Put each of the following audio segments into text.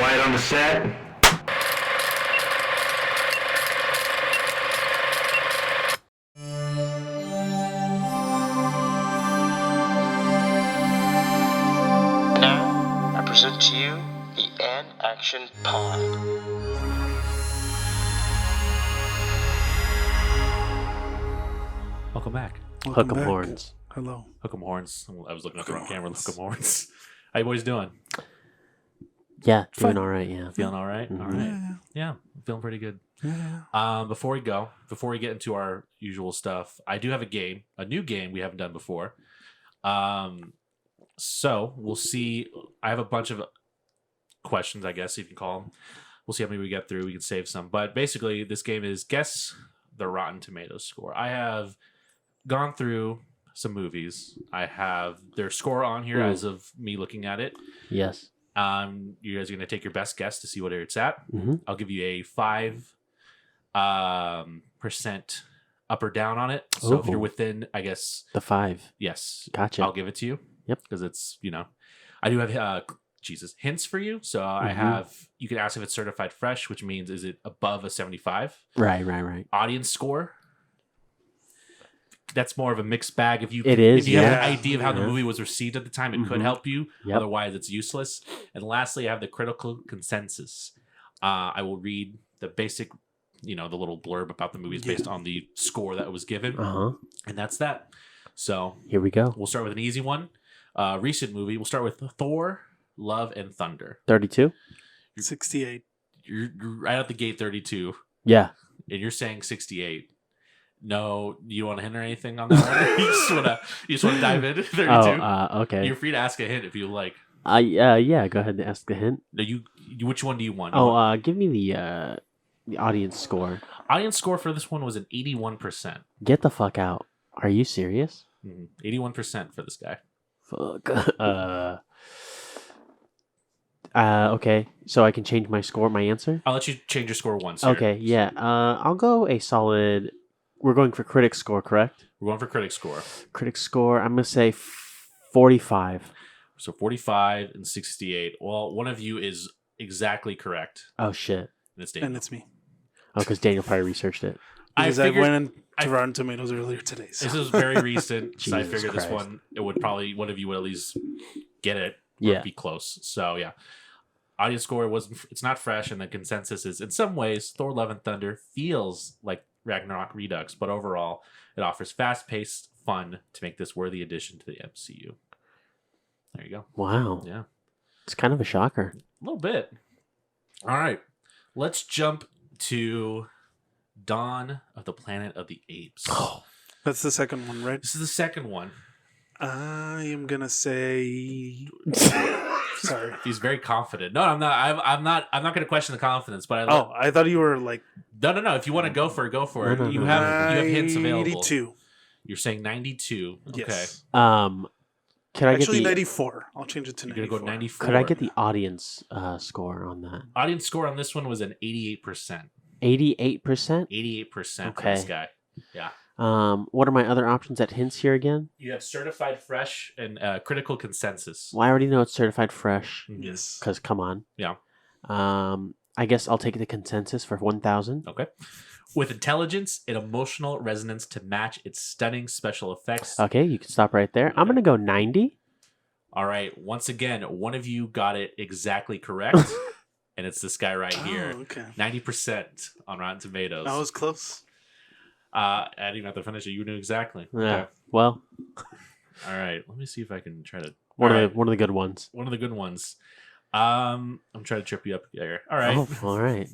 Quiet on the set. Now, I present to you the An Action Pod. Welcome back. Welcome Hook 'em back. horns. Hello. Hook 'em horns. I was looking at the wrong camera. Horns. Hook 'em horns. How you boys doing? Yeah, doing Fine. all right. Yeah. Feeling all right? Mhm. All right. Yeah, feeling pretty good. Yeah. Before we get into our usual stuff, I do have a new game we haven't done before. So we'll see. I have a bunch of questions, I guess you can call them. We'll see how many we get through. We can save some, but basically, this game is guess the Rotten Tomatoes score. I have gone through some movies. I have their score on here as of me looking at it. Yes. You guys are gonna take your best guess to see what it's at. Mm-hmm. I'll give you a 5% up or down on it. So if Ooh. you're within, I guess, The 5. yes, Gotcha. I'll give it to you. Yep. Because it's, I do have hints for you. So I Mhm. have, you can ask if it's certified fresh, which means is it above a 75? Right. Audience score. That's more of a mixed bag. If you It is, if you have yeah. an idea of how the Yeah. movie was received at the time, it could Mhm. help you. Yep. Otherwise, it's useless. And lastly, I have the critical consensus. I will read the basic, the little blurb about the movies based on the score that was given, Uh huh. and that's that. So Here we go. we'll start with an easy one. Recent movie. We'll start with Thor: Love and Thunder. 32. 68. You're right out the gate, 32, Yeah. and you're saying 68. No, you want a hint or anything on that one? you just want to dive in? 32. Okay. You're free to ask a hint if you like. Yeah. Go ahead and ask the hint. No, which one do you want? Give me the audience score. Audience score for this one was an 81%. Get the fuck out. Are you serious? 81% for this guy. Fuck. Okay. So I can change my score, my answer. I'll let you change your score once. Here. Okay. Yeah. I'll go a solid. We're going for critic score, correct? We're going for critic score. Critic score. I'm gonna say 45. So 45 and 68. Well, one of you is exactly correct. Oh shit. And it's Daniel. And it's me. Oh, because Daniel probably researched it. Because I figured- went I- to Rotten Tomatoes earlier today. So. This is very recent. So I Jesus figured this Christ. one, it would probably, one of you would at least get it. Or Yeah. be close. So yeah. Audience score it's not fresh, and the consensus is in some ways Thor: Love and Thunder feels like Ragnarok Redux, but overall it offers fast-paced fun to make this worthy addition to the MCU. There you go. Wow. Yeah. It's kind of a shocker. A little bit. All right. Let's jump to Dawn of the Planet of the Apes. That's the second one, right? This is the second one. I am going to say. Sorry. He's very confident. No, I'm not. I'm not going to question the confidence. But I thought you were like. no. If you want to go for it, go for it. No, you no. have hints available. 92. You're saying 92. Okay. Yes. Could I Actually, get the 94. I'll change it to You're 94. gonna go 94. Could I get the audience score on that? audience score on this one was an 88%. 88%. 88% for Okay. this guy. Yeah. What are my other options at hints here again? You have certified fresh and critical consensus. Well, I already know it's certified fresh. Mhm. Yes. Because come on. Yeah. I guess I'll take the consensus for 1,000. Okay. With intelligence and emotional resonance to match its stunning special effects. Okay, you can stop right there. I'm gonna go 90. All right. Once again, one of you got it exactly correct. And it's this guy right here. Oh, okay. 90% on Rotten Tomatoes. That was close. I didn't even have to finish it. You knew exactly. Yeah. Okay. Well, All right. Let me see if I can try to. one All of the good ones. One of the good ones. I'm trying to trip you up here. All right. Oh, all right.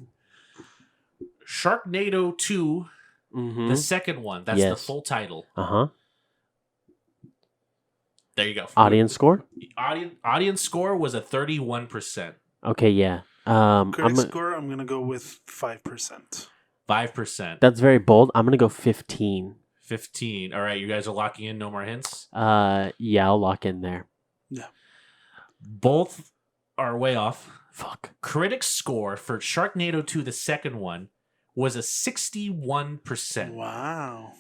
Sharknado 2, Mm-hmm. the second one. That's the Yes. full title. Uh-huh. There you go. Audience score? Audience score was a 31%. Okay, yeah. Critic score, I'm going to go with 5%. 5%. That's very bold. I'm gonna go 15. 15. All right. You guys are locking in. No more hints. Yeah, I'll lock in there. Yeah. Both are way off. Fuck. Critic score for Sharknado 2, the second one, was a 61%. Wow.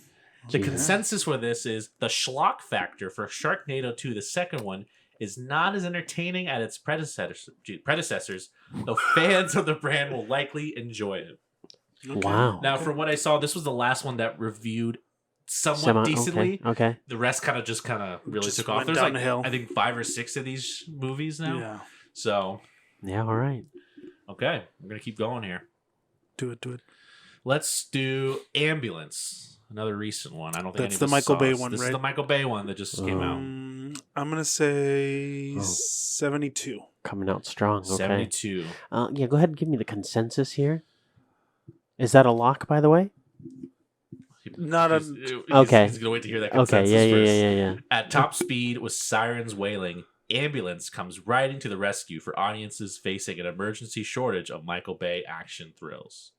The Jesus. consensus for this is the schlock factor for Sharknado 2, the second one, is not as entertaining as its predecessors, though fans of the brand will likely enjoy it. Okay. Wow. Now, from what I saw, this was the last one that reviewed somewhat decently. Okay. The rest kind of really Just took off. went There's downhill. I think 5 or 6 of these movies now. Yeah. So, Yeah. All right. okay, we're gonna keep going here. Do it. Let's do Ambulance, another recent one. I don't think That's any of the us Michael saw Bay this. one, This right? is the Michael Bay one that just came out. I'm gonna say 72. Coming out strong. Okay. 72. Yeah. Go ahead and give me the consensus here. Is that a lock, by the way? Not a- Okay. He's gonna wait to hear that Okay. consensus Yeah. first. Yeah. At top speed with sirens wailing, Ambulance comes riding to the rescue for audiences facing an emergency shortage of Michael Bay action thrills.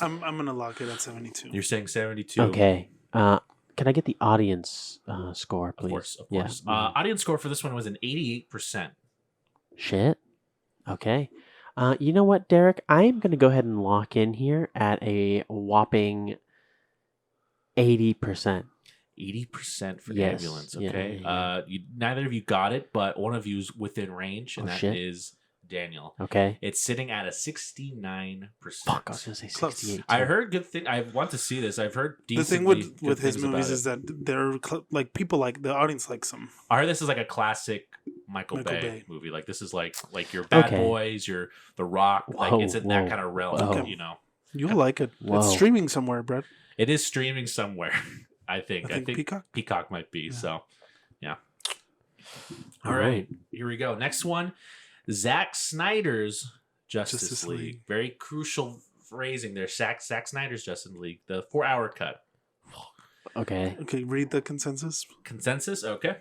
I'm gonna lock it at 72. You're saying 72. Okay. Can I get the audience score, please? Of course. Audience score for this one was an 88%. Shit. Okay. You know what, Derek? I'm going to go ahead and lock in here at a whopping 80%. 80% for Yes. Ambulance. Yeah, Okay. yeah, Neither of you got it, but one of you's within range, and Oh, that shit. is Daniel. Okay. It's sitting at a 69%. Fuck, I was going to say Close. 68. I too. heard good thing. I want to see this. I've heard The decently thing with good his things about movies it. is that they're like people like the audience likes them. I heard this is like a classic Michael Michael Bay Bay. movie. Like this is like your Bad Okay. Boys, your The Rock. Like Whoa, it's in that whoa, kind of realm. whoa. You know, You'll like it. Whoa. It's streaming somewhere, Brett. it is streaming somewhere. I think Peacock. Peacock might be. Yeah. So, yeah. All All right. right, here we go. Next one, Zack Snyder's Justice Justice League. League. Very crucial phrasing there. Zack Snyder's Justice League, the 4-hour cut. Okay. Okay, read the consensus. Consensus? Okay.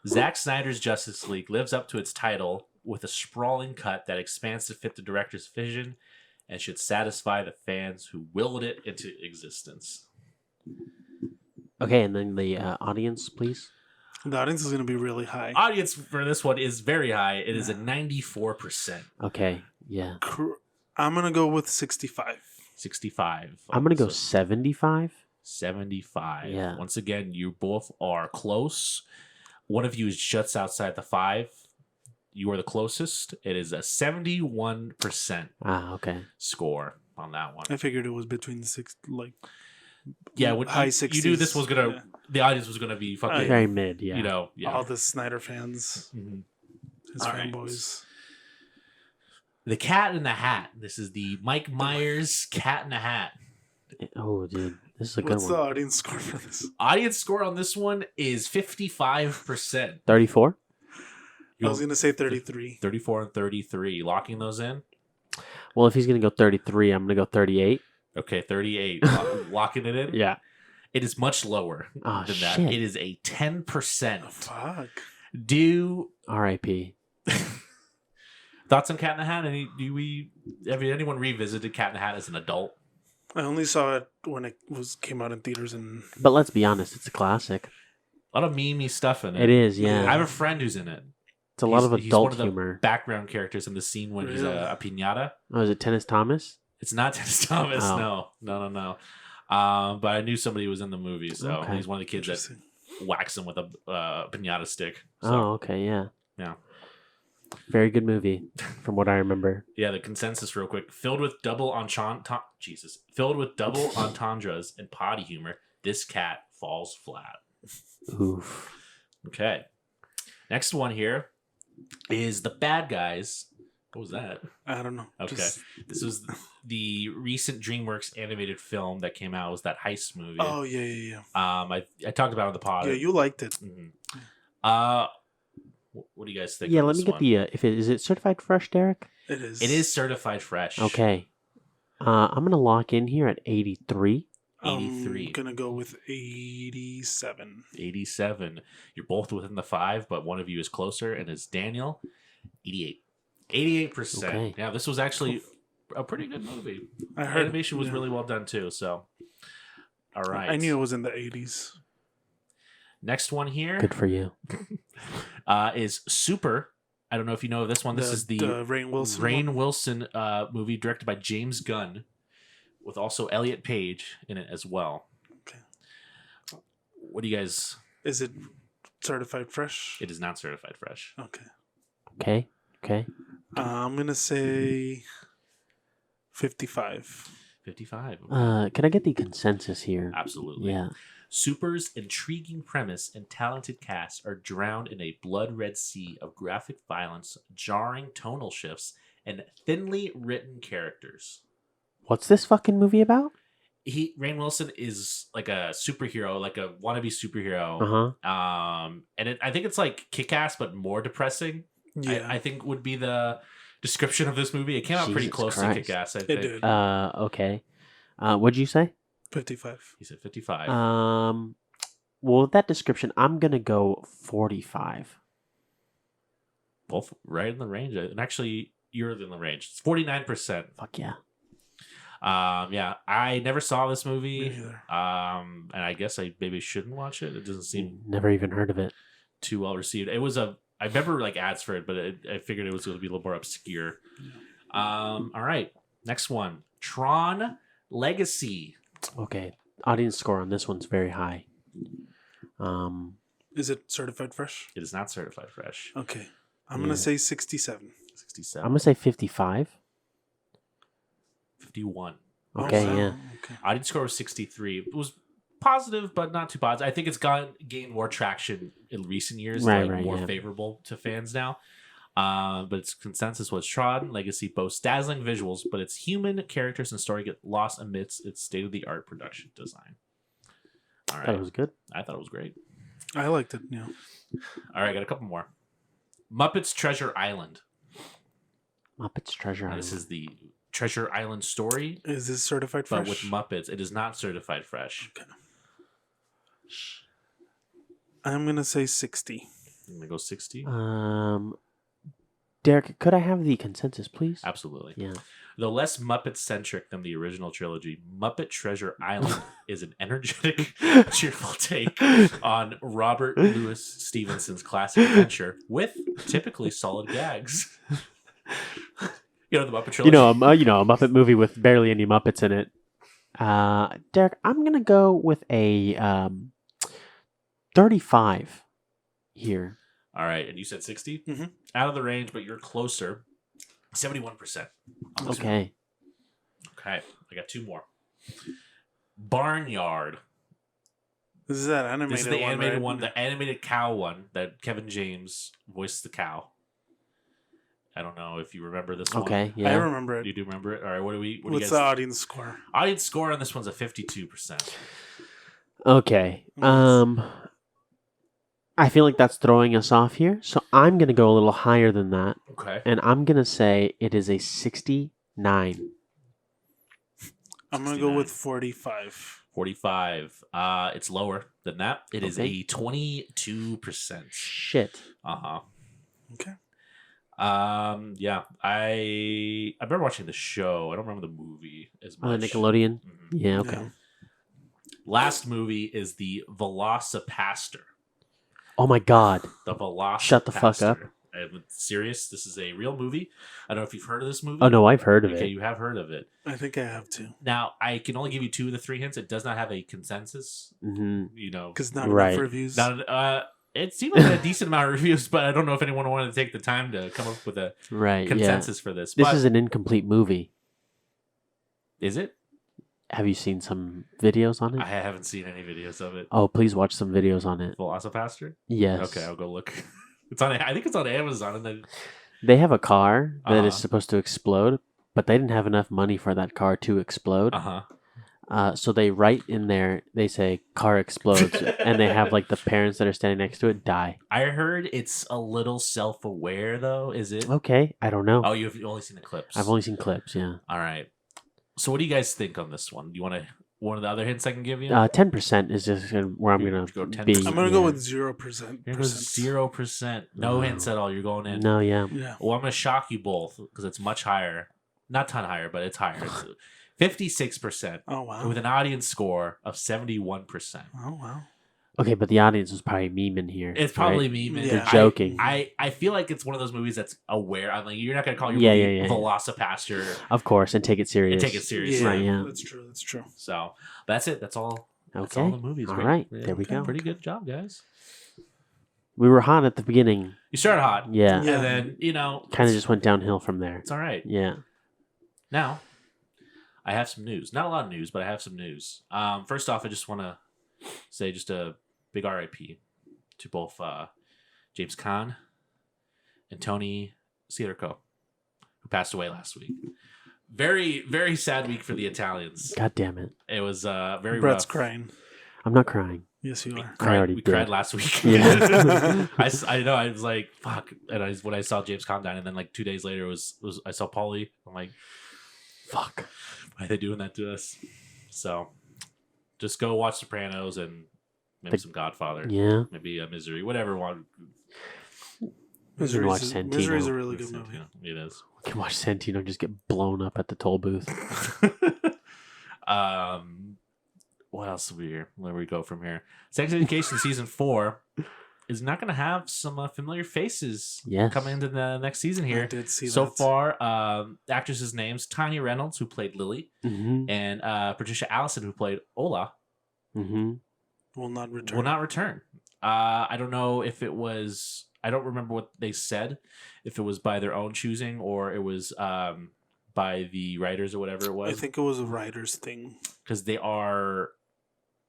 Zack Snyder's Justice League lives up to its title with a sprawling cut that expands to fit the director's vision and should satisfy the fans who willed it into existence. Okay, and then the audience, please. The audience is going to be really high. Audience for this one is very high. It is a 94%. Okay, yeah. I'm going to go with 65. 65. I'm going to go So 75. 75. Yeah. Once again, you both are close. One of you is just outside the 5. You are the closest. It is a 71% Okay. score on that one. I figured it was between Yeah, when high you 60s. knew this was gonna, Yeah. the audience was gonna be fucking, Very mid, yeah. you know, yeah. All the Snyder fans, Mhm. his All right. fanboys. The Cat in the Hat. This is the Mike Myers Cat in the Hat. Oh, dude. This is a good What's the one. audience score for this? Audience score on this one is 55%. 34? I was going to say 33. 34 and 33. Locking those in. Well, if he's going to go 33, I'm going to go 38. Okay, 38. Locking it in. Yeah. It is much lower Oh, than that. shit. It is a 10%. Oh, fuck. Do R.I.P. thoughts on Cat in the Hat? Have anyone revisited Cat in the Hat as an adult? I only saw it when it came out in theaters, and But let's be honest, it's a classic. A lot of meme stuff in it. It is, yeah. I have a friend who's in it. It's a lot of He's one adult of the humor. background characters in the scene when he's Really? a piñata. Oh, is it Tennis Thomas? It's not Dennis Thomas. Oh. No. But I knew somebody who was in the movie, so Okay. he's one of the kids that interesting. whacks him with a piñata stick. So, Oh, okay, yeah. Yeah. Very good movie, from what I remember. Yeah, the consensus real quick. Filled with double entendres and potty humor, this cat falls flat. Oof. Okay. Next one here is The Bad Guys. What was that? I don't know. Okay. Just- This was the recent DreamWorks animated film that came out. It was that heist movie. oh, yeah. I talked about it on the pod. Yeah, you liked it. Mhm. What do you guys think? Yeah, on let me this get one? the. Is it certified fresh, Derek? It is. It is certified fresh. Okay. I'm gonna lock in here at 83. 83. I'm going to go with 87. 87. You're both within the 5, but one of you is closer, and it's Daniel. 88. 88%. Okay. Yeah, this was actually a pretty good movie. I heard Animation was yeah. really well done too. So, all right. I knew it was in the 80s. Next one here Good for you. is Super. I don't know if you know this one. This is the Rainn Wilson. Rainn one. Wilson movie directed by James Gunn, with also Elliot Page in it as well. Okay. What do you guys? Is it certified fresh? It is not certified fresh. Okay. Okay. I'm going to say 55. 55. Okay. Can I get the consensus here? Absolutely. Yeah. Super's intriguing premise and talented cast are drowned in a blood-red sea of graphic violence, jarring tonal shifts, and thinly written characters. What's this fucking movie about? Rainn Wilson is like a superhero, like a wannabe superhero. And I think it's like Kick-Ass, but more depressing. Yeah. I think would be the description of this movie. It came out pretty Jesus close Christ. to Kick-Ass, I It think. did. Okay. What'd you say? 55. He said 55. Well, with that description, I'm gonna go 45. Both right in the range. And actually, you're in the range. It's 49%. Fuck yeah. Yeah, I never saw this movie. Me neither. And I guess I maybe shouldn't watch it. It doesn't seem Never even heard of it. too well received. It was I remember like ads for it, but I figured it was going to be a little more obscure. All right, next one, Tron Legacy. Okay. Audience score on this one's very high. Is it certified fresh? It is not certified fresh. Okay. I'm going to say 67. 67. I'm gonna say 55. 51. Okay, Oh, wow. yeah. Okay. Audience score was 63. It was positive, but not too positive. I think it's gained more traction in recent years, Right, more yeah. favorable to fans now. But its consensus was Tron Legacy boasts dazzling visuals, but its human characters and story get lost amidst its state-of-the-art production design. All right. That was good. I thought it was great. I liked it, yeah. All right, got a couple more. Muppets Treasure Island. Muppets Treasure Now, Island. this is the Treasure Island story, Is this certified but fresh? with Muppets. It is not certified fresh. Okay. I'm going to say 60. I'm going to go 60. Derek, could I have the consensus, please? Absolutely. Yeah. Though less Muppet-centric than the original trilogy, Muppet Treasure Island is an energetic, cheerful take on Robert Louis Stevenson's classic adventure with typically solid gags. You know the Muppet trilogy? A Muppet movie with barely any Muppets in it. Derek, I'm gonna go with a 35 here. All right, and you said 60? Mhm. Out of the range, but you're closer. 71%. Okay. Okay, I got two more. Barnyard. This is that animated This is the animated right? one, the animated cow one that Kevin James voiced the cow. I don't know if you remember this one. Okay. I Yeah. remember it. You do remember it? All right, what do you What's guys the audience score? Audience score on this one's a 52%. Okay. I feel like that's throwing us off here, so I'm gonna go a little higher than that, Okay. and I'm gonna say it is a 69. I'm going to go with 45. 45. It's lower than that. It is Okay. a 22%. Shit. Uh-huh. Okay. Yeah. I remember watching the show. I don't remember the movie as much. Nickelodeon. Mhm. Yeah. Okay. Yeah. Last movie is the Velocipaster. Oh my God. The Velocipaster. Shut the fuck up. I'm serious. This is a real movie. I don't know if you've heard of this movie. Oh no, I've heard of Okay, it. you have heard of it. I think I have to. Now, I can only give you two of the three hints. It does not have a consensus. Hmm. You know, Because not Right. enough reviews. it seemed like a decent amount of reviews, but I don't know if anyone wanted to take the time to come up with a Right. consensus for this. Yeah. This But is an incomplete movie. is it? Have you seen some videos on it? I haven't seen any videos of it. Oh, please watch some videos on it. Velocipaster? Yes. Okay, I'll go look. It's on. I think it's on Amazon, and then They have a car that is Uh-huh. supposed to explode, but they didn't have enough money for that car to explode. So they write in there, they say car explodes, and they have like the parents that are standing next to it die. I heard it's a little self-aware, though. Is it? Okay, I don't know. Oh, you've only seen the clips. I've only seen clips. Yeah. All right. So, what do you guys think on this one? Do you want to one of the other hints I can give you? 10% is just where I'm You gonna go be. 10%. I'm going to go yeah. with 0%. You're going 0%. No Wow. hints at all. You're going in. No, yeah. Yeah. Well, I'm going to shock you both because it's much higher. Not a ton higher, but it's higher. It's 56% Oh, wow. with an audience score of 71%. Oh, wow. Okay, but the audience was probably memeing here. It's probably right? me, man. Yeah. They're joking. I feel like it's one of those movies that's aware. I'm like, you're not going to call your Yeah, movie yeah. Velocipaster Of course, and take it serious. and take it seriously. Yeah, Right, yeah. That's true. That's true. So that's it. That's all. That's Okay. all the movies. All Great. right, Yeah, there we go. Pretty good job, guys. We were hot at the beginning. You started hot. Yeah. And then, Kind of just went downhill from there. it's all right. Yeah. Now, I have some news. Not a lot of news, but I have some news. First off, I just want to say just a big RIP to both James Caan and Tony Sirico, who passed away last week. Very, very sad week for the Italians. God damn it. It was very Brett's rough. crying. I'm not crying. Yes, you are. We cried last week. Yeah. I know. I was like, fuck. And when I saw James Caan die, and then like 2 days later I saw Paulie. I'm like, fuck. Why are they doing that to us? So, just go watch Sopranos and maybe some Godfather. Yeah. Maybe Misery. Whatever one. Watch Santino. Misery's a really good movie. It is. We can watch Santino just get blown up at the toll booth. What else are we here? Where we go from here? Sex Education season 4 is not going to have some familiar faces coming into the next season here. I did see so that. far, the actresses' names: Tanya Reynolds, who played Lily, and Patricia Allison, who played Ola, will not return. will not return. I don't know if it was. I don't remember what they said. If it was by their own choosing or it was by the writers or whatever it was. I think it was a writer's thing. Because they are.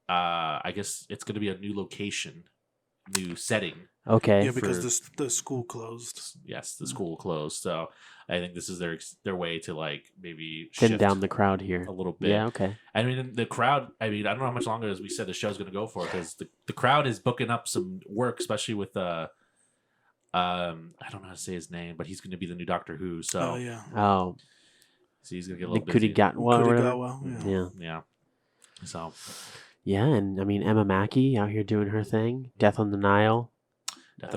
I guess it's going to be a new location, new setting. Okay. Yeah, because the school closed. Yes, the school closed. So I think this is their way to like maybe thin shift down the crowd here a little bit. Yeah, okay. I mean, the crowd. I mean, I don't know how much longer as we said the show's going to go for because the crowd is booking up some work, especially with I don't know how to say his name, but he's going to be the new Doctor Who. So Oh yeah. Oh. So he's going to get a little The busy. Kurigawa, Yeah. Yeah. So. Yeah, and I mean Emma Mackey out here doing her thing. Death on the Nile.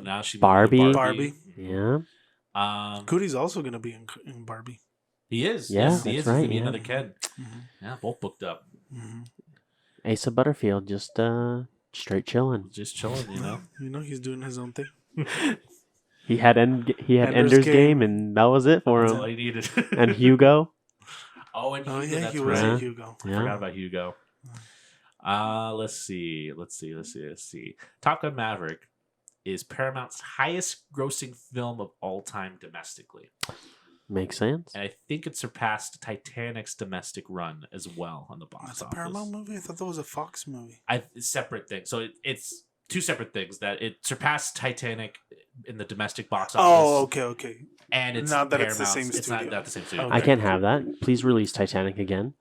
Now she's Barbie. Barbie. Yeah. Cootie's also going to be in Barbie. He is. Yeah, Yes, he that's is. right, He's going to be yeah. another kid. Mm-hmm. Yeah, both booked up. Mm-hmm. Asa Butterfield just straight chilling. Just chilling, He's doing his own thing. He had Ender's Ender's Game. Game, and that was it for That's him. all he needed. And Hugo. Oh, and Hugo, Oh yeah, that's he was right. in Hugo. I forgot about Hugo. Let's see. Top Gun Maverick is Paramount's highest grossing film of all time domestically. Makes sense. And I think it surpassed Titanic's domestic run as well on the box That's a office. Paramount movie? I thought that was a Fox movie. Separate thing. So it's two separate things that it surpassed Titanic in the domestic box office. Oh, okay. And it's Not that it's the Paramount's- same It's studio. not the same studio. Okay. I can't have that. Please release Titanic again.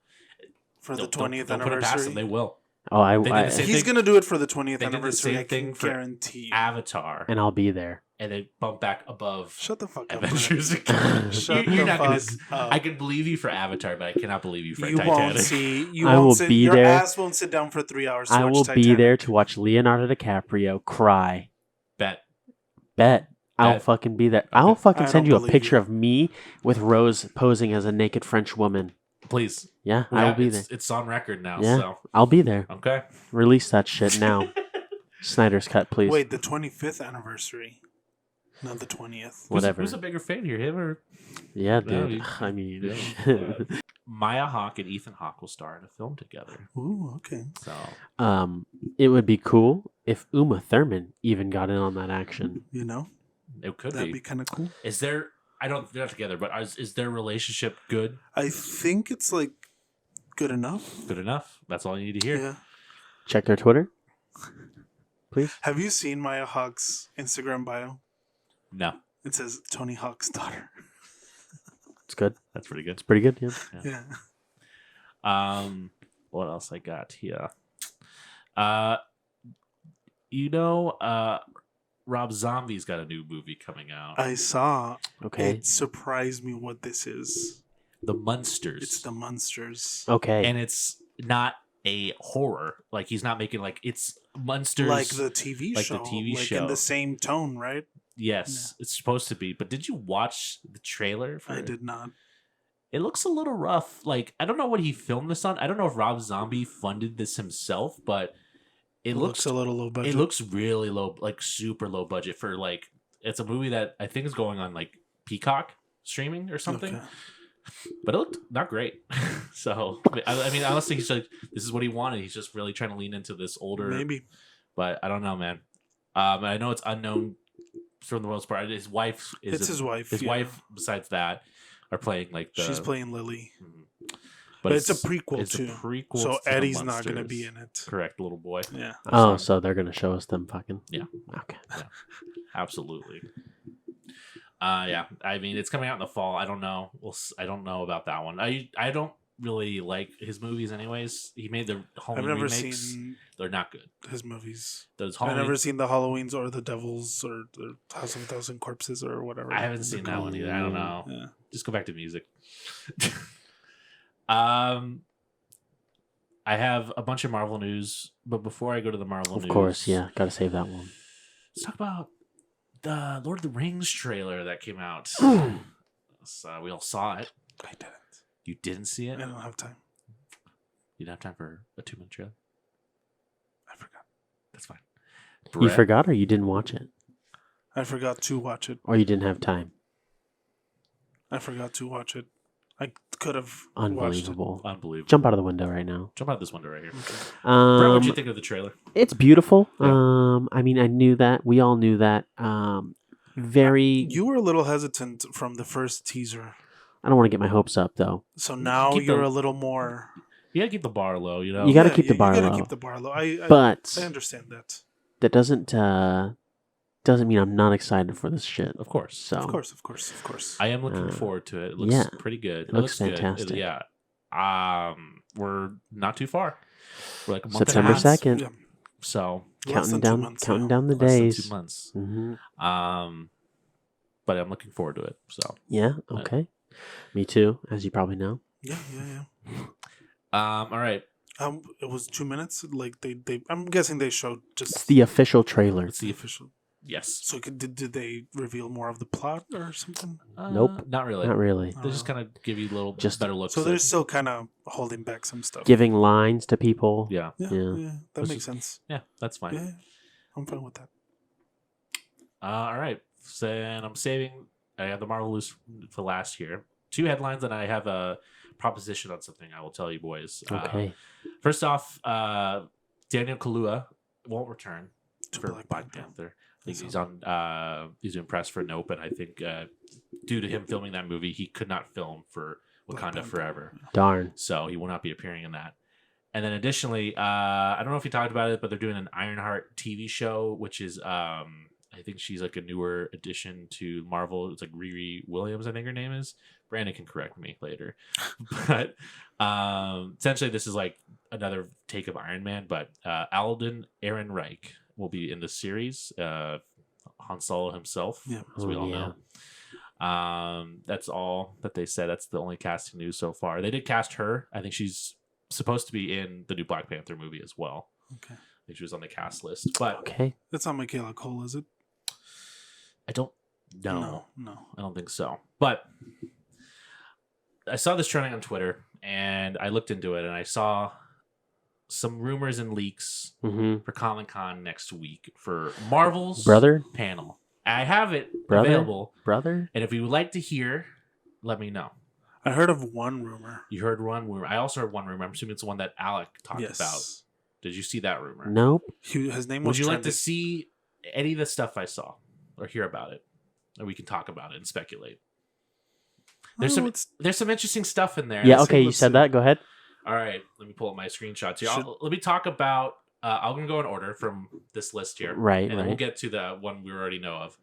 For the Don't 20th put it past them. They anniversary. will. Oh, They did the same He's thing- going to do it for the 20th they did the anniversary. same I thing can for guarantee you. Avatar, and I'll be there. and they bump back above Shut the fuck up. Adventures. Shut You're the not fuck gonna. up. I can believe you for Avatar, but I cannot believe you for You Titanic. won't see. You I won't will sit, be your there. ass won't sit down for 3 hours to I watch will Titanic. be there to watch Leonardo DiCaprio cry. Bet. I'll Bet. fucking be there. I'll fucking I send don't you a believe picture you. of me with Rose posing as a naked French woman. Please. Yeah, I will be there. It's on record now. Yeah, So I'll be there. okay. Release that shit now. Snyder's cut, please. Wait, the 25th anniversary. Not the 20th. Whatever. Who's a bigger fan here, him or Yeah, No, dude. you- I mean, Maya Hawke and Ethan Hawke will star in a film together? Ooh, okay. So it would be cool if Uma Thurman even got in on that action. You know? it could That'd be. be kind of cool. Is there? They're not together, but is their relationship good? I think it's like good enough. Good enough. That's all you need to hear. Yeah. Check their Twitter, please. Have you seen Maya Hawke's Instagram bio? No, It says Tony Hawk's daughter. It's good. that's pretty good. It's pretty good. Yeah. Yeah. What else I got here? Rob Zombie's got a new movie coming out. I saw. Okay. It surprised me what this is. The Munsters. It's the Munsters. Okay. And it's not a horror. Like he's not making it's Munsters Like the TV like show. the TV like show. in the same tone, right? Yes, it's supposed to be. But did you watch the trailer for I it? did not. It looks a little rough. Like I don't know what he filmed this on. I don't know if Rob Zombie funded this himself, but it looks a little low budget. It looks really low, like super low budget for like it's a movie that I think is going on like Peacock streaming or something. Okay. But it looked not great. So I mean, honestly, he's like this is what he wanted. He's just really trying to lean into this older. Maybe. But I don't know, man. I know it's unknown for the most part. His wife is It's his wife. His yeah. wife, besides that, are playing like the. She's playing Lily. Mhm. But it's a prequel it's too. a prequel. So to the Eddie's not going to Munsters. be in it. Correct, little boy. Yeah. Oh, so they're gonna show us them fucking. Yeah. Okay. Absolutely. Yeah. I mean, it's coming out in the fall. I don't know. I don't know about that one. I don't really like his movies, anyways. He made the Halloween I've never remakes. seen They're not good. his movies. Those I've Halloween. never seen the Halloweens or the Devils or the House of a Thousand Corpses or whatever. I haven't seen that one either. I don't know. Yeah. Just go back to music. I have a bunch of Marvel news, but before I go to the Marvel news, Of course, yeah. Gotta save that one. let's talk about the Lord of the Rings trailer that came out. So we all saw it. I didn't. You didn't see it? I don't have time. You didn't have time for a 2-minute trailer? I forgot. That's fine. You Brett, forgot, or you didn't watch it, I forgot to watch it. or you didn't have time. I forgot to watch it. I could have watched it. Unbelievable. Unbelievable. Jump out of the window right now. Jump out this window right here. Okay. Brett, what'd you think of the trailer? It's beautiful. Yeah. I mean, I knew that. We all knew that. Very. You were a little hesitant from the first teaser. I don't want to get my hopes up, though. So now Keep you're the- a little more. You gotta keep the bar low, you know? You gotta Yeah, keep the bar you gotta low. keep the bar low. I But understand that. that doesn't mean I'm not excited for this shit. Of course. So Of course. I am looking forward to it. It looks yeah. pretty good. It looks good. fantastic. Yeah. We're not too far. We're like a month September and a half. 2nd. Yeah. So Less than 2 months, counting yeah. down the less than days. 2 months. hmm But I'm looking forward to it. So Yeah. Okay. Me too, as you probably know. Yeah. all right. It was 2 minutes. Like they I'm guessing they showed It's just the official trailer. It's the the official. yes. So did they reveal more of the plot or something? Nope. Not really. Not really. They just kind of give you a little Just- better looks. So they're at- still kind of holding back some stuff. Giving lines to people. yeah. Yeah, Yeah. that This makes is- sense. Yeah. That's fine. Yeah, I'm fine with that. All right. So and I'm saving. I have the Marvel news for last year. 2 headlines, and I have a proposition on something I will tell you boys. Okay. First off, Daniel Kaluuya won't return To for Black Black Panther. Panther. I think he's on. He's doing press for Nope, and I think due to him filming that movie, he could not film for Black Wakanda Panther. Forever, Darn. so he will not be appearing in that. And then additionally, I don't know if you talked about it, but they're doing an Ironheart TV show, which is I think she's like a newer addition to Marvel. It's like Riri Williams, I think her name is. Brandon can correct me later. But essentially, this is like another take of Iron Man, but Alden Ehrenreich will be in the series. Han Solo himself, Yeah. as we Oh, all yeah. know. That's all that they said. That's the only casting news so far. They did cast her. I think she's supposed to be in the new Black Panther movie as well. Okay. I think she was on the cast list, but Okay. That's not Michaela Cole, is it? I don't know. No. I don't think so. But I saw this trending on Twitter, and I looked into it, and I saw some rumors and leaks hmm for Comic-Con next week for Marvel's Brother, panel. I have it Brother? available, brother. and if you would like to hear, let me know. I heard of one rumor. You heard one rumor. I also heard one rumor. I'm assuming it's the one that Alec talked Yes. about. Did you see that rumor? Nope. His name was Would you like to trending. see any of the stuff I saw or hear about it? Or we can talk about it and speculate. There's Oh, some it's- there's some interesting stuff in there. Yeah. let's Okay. see, You let's said see. that. Go ahead. All right, let me pull up my screenshots here. Should- Let me talk about. I'm gonna go in order from this list here, Right. and then we'll Right. get to the one we already know of.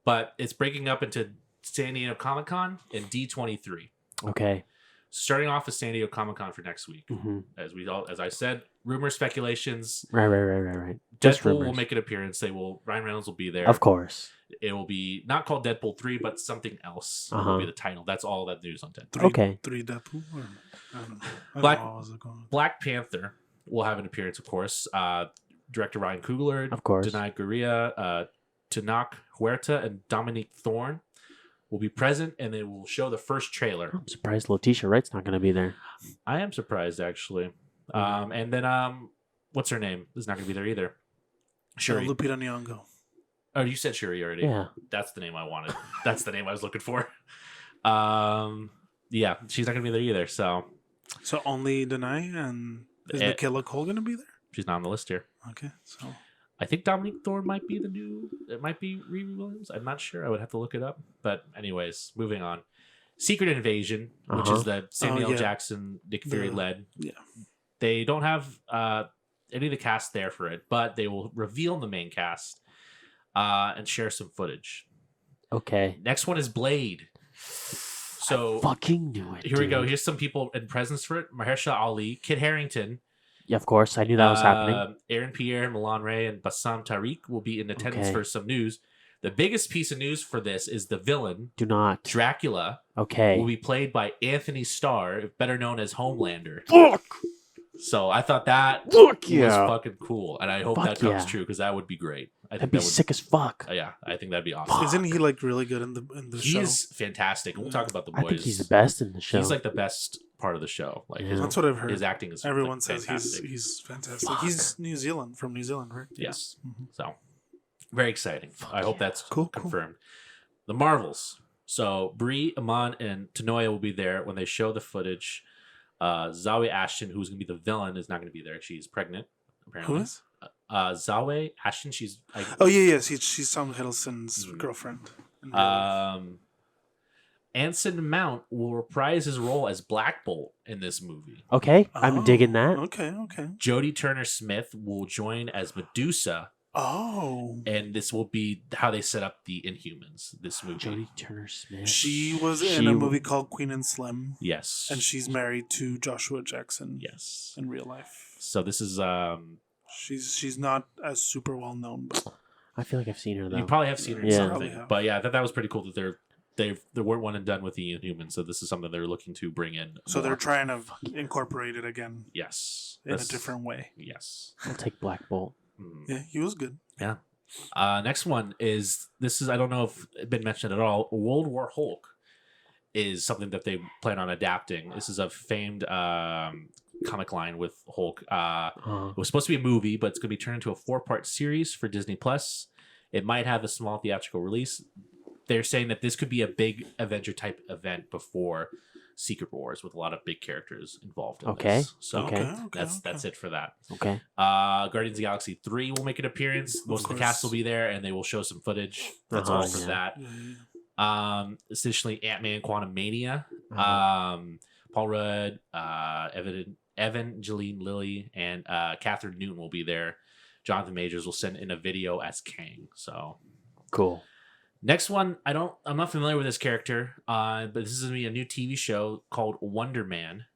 But it's breaking up into San Diego Comic Con and D23. Okay. Starting off with San Diego Comic Con for next week, hmm as I said, rumors, speculations. Right. Just Deadpool will rumors. make an appearance. Ryan Reynolds will be there. Of course. It will be not called Deadpool 3, but something else will Uh-huh. be the title. That's all that news on Deadpool. Okay. Three Deadpool? Or, I don't know. Black- I don't know how was it going. Black Panther will have an appearance, of course. Director Ryan Coogler, Of course. Denai Guerrilla, Tanak Huerta, and Dominique Thorne will be present, and they will show the first trailer. I'm surprised Letitia Wright's not going to be there. I am surprised, actually. And then, what's her name? Is not going to be there either. Shuri. Lupita Nyong'o. Oh, you said Shuri already. Yeah. That's the name I wanted. That's the name I was looking for. Yeah, she's not going to be there either, so So only Denai and is Eh. Michaela Cole going to be there? she's not on the list here. Okay, so I think Dominique Thor might be it might be Riri Williams. I'm not sure. I would have to look it up. But anyways, moving on. Secret Invasion, which is the Samuel L. Jackson, Nick Fury led. Yeah. They don't have any of the cast there for it, but they will reveal the main cast and share some footage. Okay. Next one is Blade. So I fucking knew it. Here we go. Here's some people in presence for it. Mahershala Ali, Kit Harington. Yeah, of course. I knew that was happening. Aaron Pierre, Milan Ray, and Bassam Tariq will be in attendance for some news. The biggest piece of news for this is the villain. Do not. Dracula. Okay. Will be played by Anthony Starr, better known as Homelander. Fuck! So I thought that Fuck was yeah. fucking cool. And I hope that comes true because that would be great. That'd be sick as fuck. Yeah, I think that'd be awesome. Isn't he like really good in the show? He's fantastic. We'll talk about the boys. I think he's the best in the show. He's like the best part of the show. Like that's what I've heard. His acting is everyone like, says fantastic. he's fantastic. He's from New Zealand, right? Yes. Mm-hmm. So very exciting. I hope that's cool. confirmed. The Marvels. So Brie, Iman, and Tanoia will be there when they show the footage. Zawe Ashton, who's going to be the villain, is not going to be there. She's pregnant, apparently. Who is? Zawe Ashton. She's. She's Tom Hiddleston's girlfriend. Anson Mount will reprise his role as Black Bolt in this movie. Okay, I'm digging that. Okay. Jodie Turner-Smith will join as Medusa. Oh. And this will be how they set up the Inhumans, this movie. Jodie Turner-Smith. She was in a movie called Queen and Slim. Yes. And she's married to Joshua Jackson. Yes. In real life. So this is she's not as super well known, but I feel like I've seen her though. You probably have seen her in something. Have. But yeah, I thought that was pretty cool that they weren't one and done with the Inhumans, so this is something they're looking to bring in. So more. they're trying to incorporate it again. Yes. In a different way. Yes. I'll take Black Bolt. Yeah, he was good. Yeah. Next one is I don't know if it's been mentioned at all. World War Hulk is something that they plan on adapting. This is a famed comic line with Hulk. It was supposed to be a movie, but it's going to be turned into a 4-part series for Disney Plus. It might have a small theatrical release. They're saying that this could be a big Avenger type event before Secret Wars with a lot of big characters involved in this. So that's it for that. Okay. Guardians of the Galaxy 3 will make an appearance. Most of the cast will be there and they will show some footage. That's all for that. Essentially Ant-Man Quantumania. Paul Rudd, Evangeline Lilly, and Catherine Newton will be there. Jonathan Majors will send in a video as Kang. So cool. Next one, I'm not familiar with this character, but this is going to be a new TV show called Wonder Man.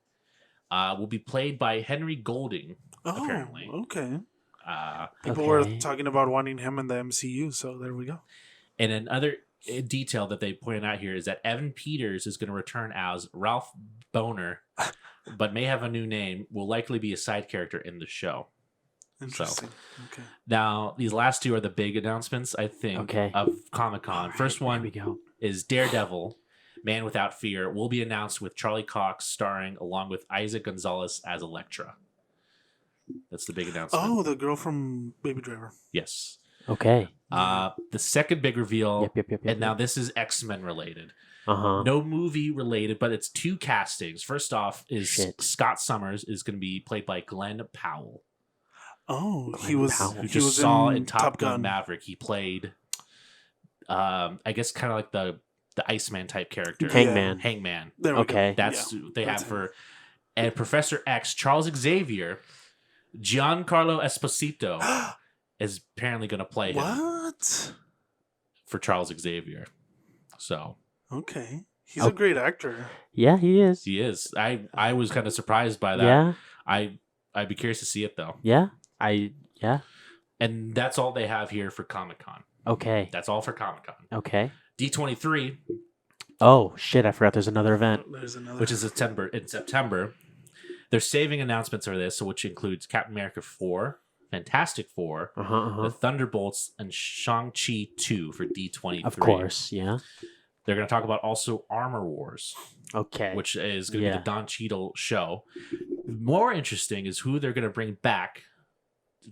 Will be played by Henry Golding, apparently. Okay. People were talking about wanting him in the MCU, so there we go. And another detail that they pointed out here is that Evan Peters is going to return as Ralph Boner, but may have a new name, will likely be a side character in the show. Interesting. So, now, these last two are the big announcements, I think, of Comic-Con. First one is Daredevil, Man Without Fear, will be announced with Charlie Cox starring along with Isaac Gonzalez as Elektra. That's the big announcement. Oh, the girl from Baby Driver. Yes. Okay. The second big reveal, and now this is X-Men related. No movie related, but it's 2 castings. First off is Scott Summers is going to be played by Glenn Powell. Oh, Glenn he was in Top Gun Maverick. He played, I guess, kind of like the Iceman type character, Hangman. There we go. That's they have for, and Professor X, Charles Xavier, Giancarlo Esposito is apparently going to play him for Charles Xavier. So he's a great actor. Yeah, he is. He is. I was kind of surprised by that. Yeah. I'd be curious to see it though. Yeah. And that's all they have here for Comic-Con. Okay. That's all for Comic-Con. Okay. D23. Oh shit! I forgot. There's another event. Which is in September. They're saving announcements for this, which includes Captain America 4, Fantastic Four, the Thunderbolts, and Shang-Chi 2 for D23. Of course, yeah. They're going to talk about also Armor Wars. Okay. Which is going to be the Don Cheadle show. More interesting is who they're going to bring back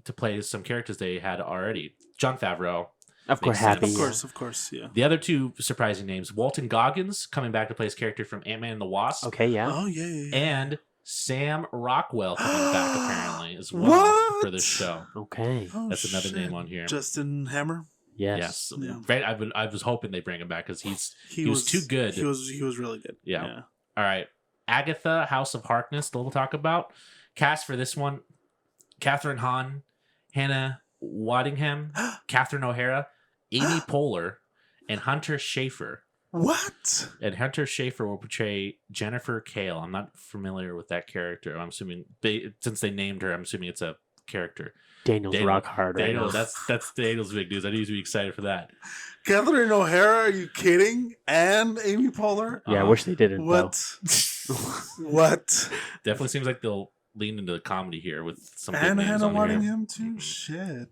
to play some characters they had already. Jon Favreau. Of course, Of course, yeah. The other 2 surprising names, Walton Goggins coming back to play his character from Ant-Man and the Wasp. Okay, yeah. Oh, yeah. And Sam Rockwell coming back apparently as well for this show. Okay. Oh, That's another shit. name on here. Justin Hammer. Yes. Yeah. I was hoping they bring him back because he was too good. He was really good. Yeah. All right. Agatha, House of Harkness, that we'll talk about. Cast for this one: Catherine Hahn, Hannah Waddingham, Catherine O'Hara, Amy Poehler, and Hunter Schafer. What? And Hunter Schafer will portray Jennifer Kale. I'm not familiar with that character. I'm assuming since they named her, I'm assuming it's a character. Daniel's rock hard right Daniel, now. that's Daniel's big news. I need to be excited for that. Catherine O'Hara? Are you kidding? And Amy Poehler? Yeah, I wish they didn't. What? What? Definitely seems like they'll lean into the comedy here with some And big names Hannah on here. Waddingham too? Shit.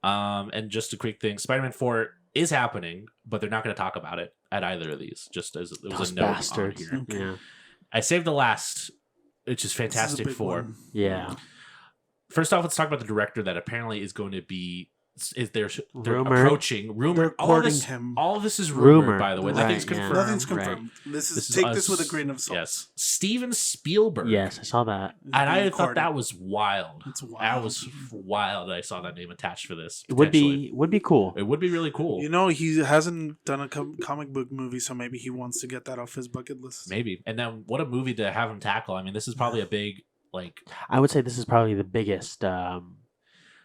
And just a quick thing, Spider-Man 4 is happening, but they're not going to talk about it at either of these. Just as it was Those a note bastards. on here. Yeah. I saved the last, which is Fantastic big Four. one. Yeah. First off, let's talk about the director that apparently is going to be. They're Rumor. approaching rumor. They're courting him. All of this is rumor, Rumor. by the way. Right, Nothing's yeah. confirmed. Nothing's confirmed. Take us. this with a grain of salt. Yes, Steven Spielberg. Yes, I saw that. He's And I being thought courted. that was wild. It's wild. That was wild. That I saw that name attached for this. It would potentially. be cool. It would be really cool. You know, he hasn't done a comic book movie, so maybe he wants to get that off his bucket list. Maybe. And then what a movie to have him tackle. I mean, this is probably a big I would say this is probably the biggest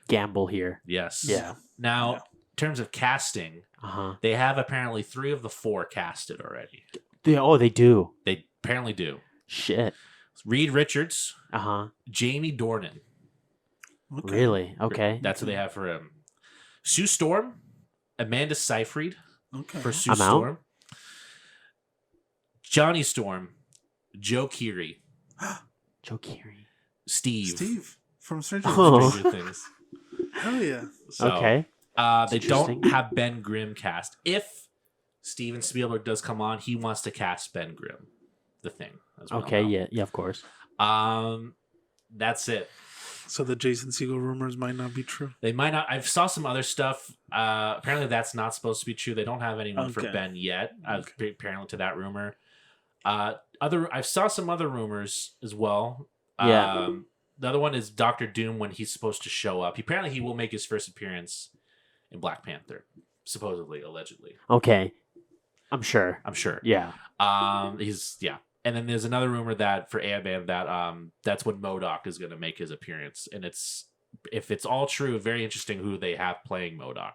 gamble here. yes. Yeah. Now, Yeah. in terms of casting, Uh-huh. they have apparently 3 of the 4 casted already. They do. They apparently do. Shit. Reed Richards, Uh-huh. Jamie Dornan. Okay. Really? Okay. That's what they have for him. Sue Storm, Amanda Seyfried Okay. for Sue I'm out. Storm. Johnny Storm, Joe Keery, Joe Keery. Steve from Stranger Oh. Things. Stranger Things. Hell yeah. So, Okay. They don't Interesting. have Ben Grimm cast. If Steven Spielberg does come on, he wants to cast Ben Grimm. The Thing. As well Okay, now. yeah, of course. That's it. So the Jason Segel rumors might not be true. They might not. I saw some other stuff. Apparently, that's not supposed to be true. They don't have anyone for Okay. Ben yet. Apparently, to that rumor. I saw some other rumors as well. Yeah. The other one is Doctor Doom when he's supposed to show up. Apparently, he will make his first appearance in Black Panther, supposedly, allegedly. Okay. I'm sure. I'm sure. Yeah. And then there's another rumor that for Ant-Man that that's when MODOK is going to make his appearance, and if it's all true, very interesting who they have playing MODOK.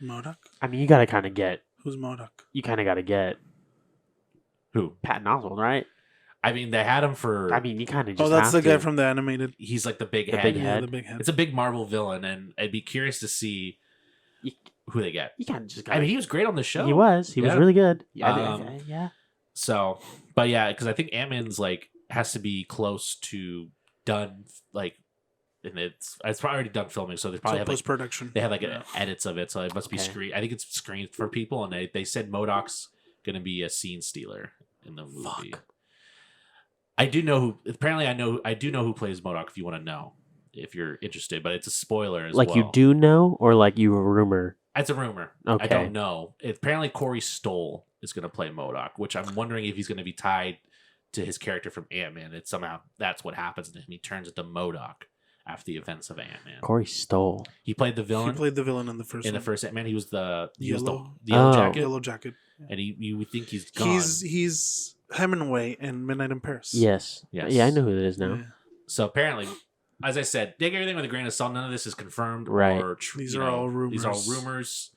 MODOK? I mean, you gotta kind of get. Who's MODOK? You kind of gotta get Who? Patton Oswalt, right? I mean, they had him for. I mean, you kind of just. Oh, that's the have guy to. from the animated. He's like the big The head. big Yeah, head. the big head. It's a big Marvel villain, and I'd be curious to see You, who they get. you kind of just. I mean, he was great on the show. He was. He was Yeah. really good. Yeah. Um, So, but yeah, because I think Ant-Man's has to be close to done, and it's probably already done filming, so they probably have post production. they have edits of it, so it must be Okay. screened. I think it's screened for people, and they said MODOK's gonna be a scene stealer in the movie. Fuck. I do know who. Apparently, I do know who plays MODOK. If you want to know, if you're interested, but it's a spoiler as Like well. you do know, or like you rumor. It's a rumor. Okay. I don't know. Apparently, Corey Stoll is going to play MODOK, which I'm wondering if he's going to be tied to his character from Ant-Man. It's somehow that's what happens to him. He turns into MODOK after the events of Ant-Man. Corey Stoll. He played the He villain played the villain in the first in the one. first Ant-Man. He was the Yellow. yellow Oh. jacket, Yellow Jacket. and you would think he's gone. He's Hemingway in Midnight in Paris. Yes. Yes. Yeah, I know who it is now. Yeah. So apparently, as I said, take everything with a grain of salt. None of this is confirmed. Right. Or These are all These are all rumors. rumors.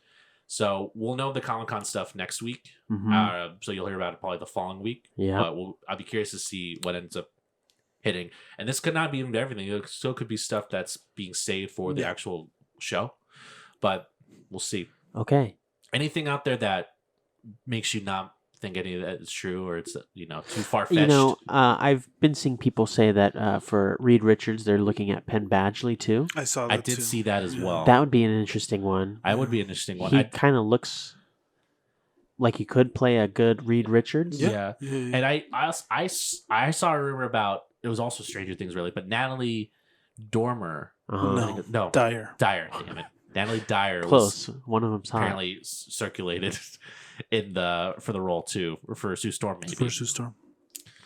So we'll know the Comic-Con stuff next week. Mhm. So you'll hear about it probably the following week. Yeah. But I'll be curious to see what ends up hitting. And this could not be into everything. It still could be stuff that's being saved for the Yeah. actual show. But we'll see. Okay. Anything out there that makes you not think any of that is true, or it's too far fetched? You know, I've been seeing people say that for Reed Richards, they're looking at Penn Badgley too. I saw that I did too. see that as Yeah. well. That would be an interesting one. I would be an interesting one. He kind of looks like he could play a good Reed Richards. Yeah. Yeah. And I saw a rumor about, it was also Stranger Things really, but Natalie Dormer. Uh-huh. No. Dyer. Dyer, damn it. Natalie Dyer Close. was One of them's hot. apparently circulated for the role too, or for Sue Storm maybe. For Sue Storm.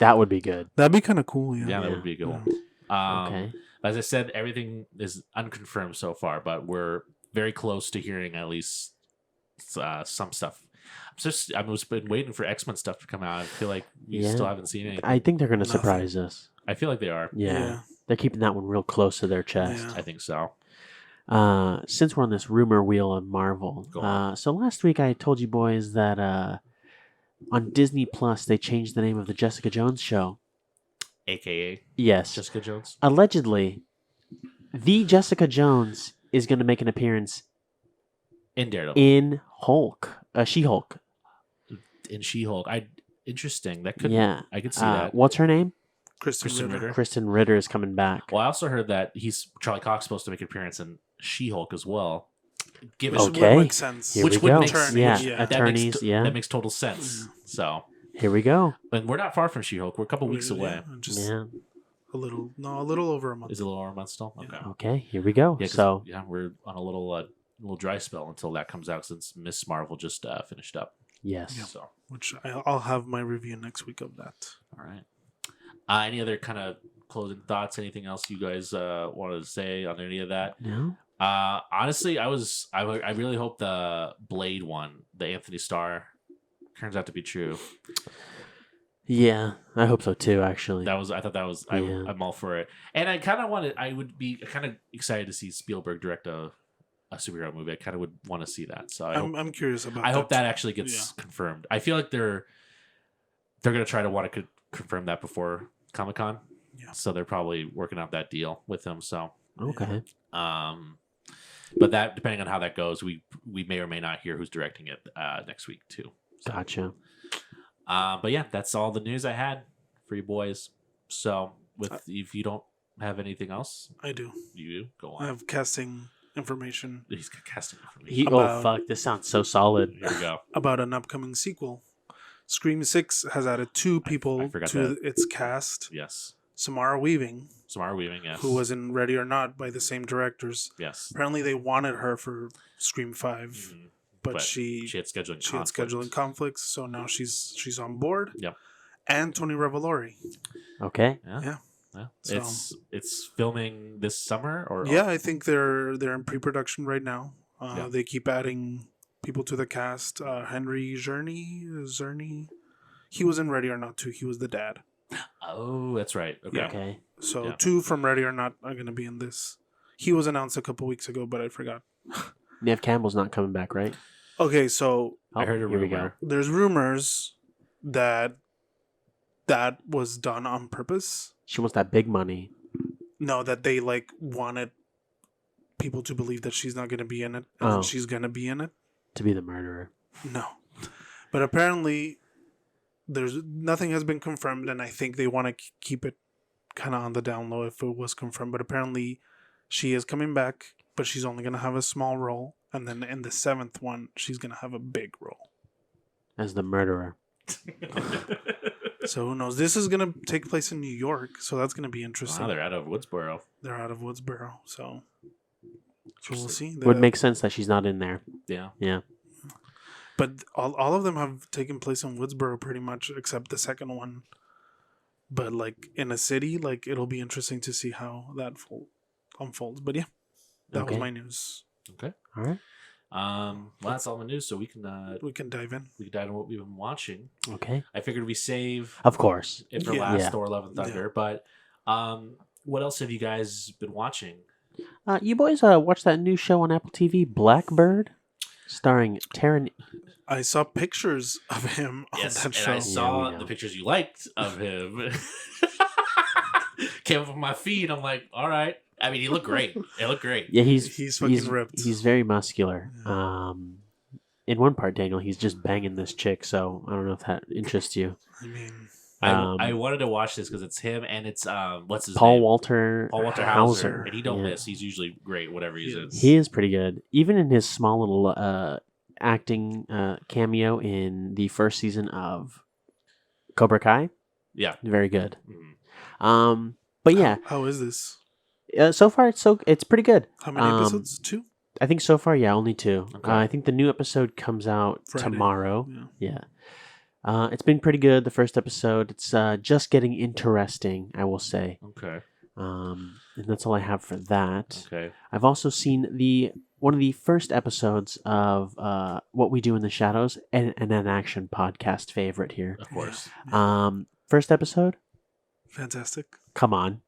That would be good. That'd be kind of cool. Yeah. Yeah, that would be cool. Okay. As I said, everything is unconfirmed so far, but we're very close to hearing at least some stuff. I've just been waiting for X-Men stuff to come out. I feel like we still haven't seen anything. I think they're going to surprise us. I feel like they are. Yeah. They're keeping that one real close to their chest. I think so. Since we're on this rumor wheel of Marvel, so last week I told you boys that on Disney Plus they changed the name of the Jessica Jones show. AKA Yes. Jessica Jones. Allegedly, the Jessica Jones is going to make an appearance in Daredevil. In Hulk. She-Hulk. In She-Hulk. Interesting. That could. Yeah. I could see that. What's her name? Kristen Ritter. Kristen Ritter is coming back. Well, I also heard that Charlie Cox supposed to make an appearance in She-Hulk as well. Which would make sense. Here which we would go. make sense. Attorneys. That makes total sense. So here we go. And we're not far from She-Hulk. We're a couple weeks away. A little over a month. Is it a little over a month still? Okay. Okay, here we go. Yeah, we're on a little dry spell until that comes out since Miss Marvel just finished up. Yes. Yeah. So, which I'll have my review next week of that. All right. Any other kind of closing thoughts? Anything else you guys wanted to say on any of that? No. Honestly, I really hope the Blade one, the Anthony Starr, turns out to be true. Yeah, I hope so too. Actually, I'm all for it, and I would be kind of excited to see Spielberg direct a superhero movie. I kind of would want to see that. So I'm curious about. I hope that actually gets confirmed. I feel like they're gonna try to want to confirm that before Comic-Con. Yeah. So they're probably working out that deal with him. So okay. But that, depending on how that goes, we may or may not hear who's directing it next week too. So. Gotcha. But yeah, that's all the news I had for you boys. So if you don't have anything else, I do. You go on. I have casting information. He's got casting information. Oh fuck! This sounds so solid. Here we go. About an upcoming sequel. Scream 6 has added 2 people to its cast. Yes. Samara Weaving, yes. who was in Ready or Not by the same directors. Yes. Apparently, they wanted her for Scream 5, but she had scheduling conflicts, so now she's on board. Yep. And Tony Revolori. Okay. Yeah. So, it's filming this summer, or I think they're in pre-production right now. They keep adding people to the cast. Henry Czerny. He was in Ready or Not too. He was the dad. Oh, that's right. Okay. So 2 from Ready or Not are going to be in this. He was announced a couple weeks ago, but I forgot. Neve Campbell's not coming back, right? Okay, so I heard a rumor. There's rumors that was done on purpose. She wants that big money. No, that they wanted people to believe that she's not going to be in it, and then she's going to be in it. To be the murderer. No. But apparently nothing has been confirmed, and I think they want to keep it kind of on the down low if it was confirmed. But apparently she is coming back, but she's only going to have a small role. And then in the 7th one, she's going to have a big role. As the murderer. So who knows? This is going to take place in New York, so that's going to be interesting. Wow, they're out of Woodsboro. So we'll see. Would make sense that she's not in there. Yeah. Yeah. But all of them have taken place in Woodsboro pretty much, except the second one. But in a city, it'll be interesting to see how that unfolds. But yeah, that was my news. Okay. All right. Well, that's all the news, so we can dive in. We can dive in what we've been watching. Okay. I figured we save, of course, it for last Thor: Love and Thunder. Yeah. But what else have you guys been watching? You boys watched that new show on Apple TV, Blackbird, starring Taron. I saw pictures of him on that show. I saw the pictures you liked of him. Came up on my feed. I'm like, all right. I mean, he looked great. It looked great. Yeah, he's fucking ripped. He's very muscular. Yeah. In one part, Daniel, he's just banging this chick. So I don't know if that interests you. I mean, I wanted to watch this because it's him and it's what's his Paul name? Walter Hauser, and he don't miss. He's usually great, whatever he's in. He is pretty good, even in his small little acting cameo in the first season of Cobra Kai. Yeah, very good. Mm-hmm. But yeah, how is this? So far, it's pretty good. How many episodes? 2? I think so far, only 2. Okay. I think the new episode comes out Friday. tomorrow. Yeah. It's been pretty good. The first episode. It's just getting interesting, I will say. Okay. And that's all I have for that. Okay. I've also seen one of the first episodes of What We Do in the Shadows, and an action podcast favorite here. Of course. First episode. Fantastic. Come on.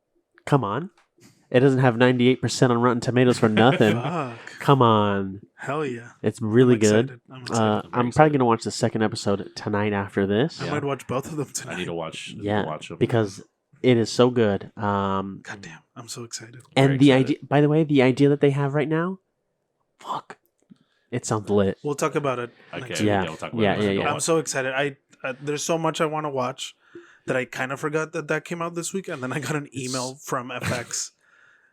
It doesn't have 98% on Rotten Tomatoes for nothing. Fuck. Come on. Hell yeah. It's really I'm good. excited. I'm excited. I'm probably going to watch the second episode tonight after this. I might watch both of them tonight. I need to watch. Them. Because it is so good. God damn. I'm so excited. And the idea, by the way, the idea that they have right now, fuck. It sounds lit. We'll talk about it. Okay. Next Yeah. week. We'll talk about Yeah, it. yeah. I'm so excited. I there's so much I want to watch that I kind of forgot that came out this week, and then I got an email from FX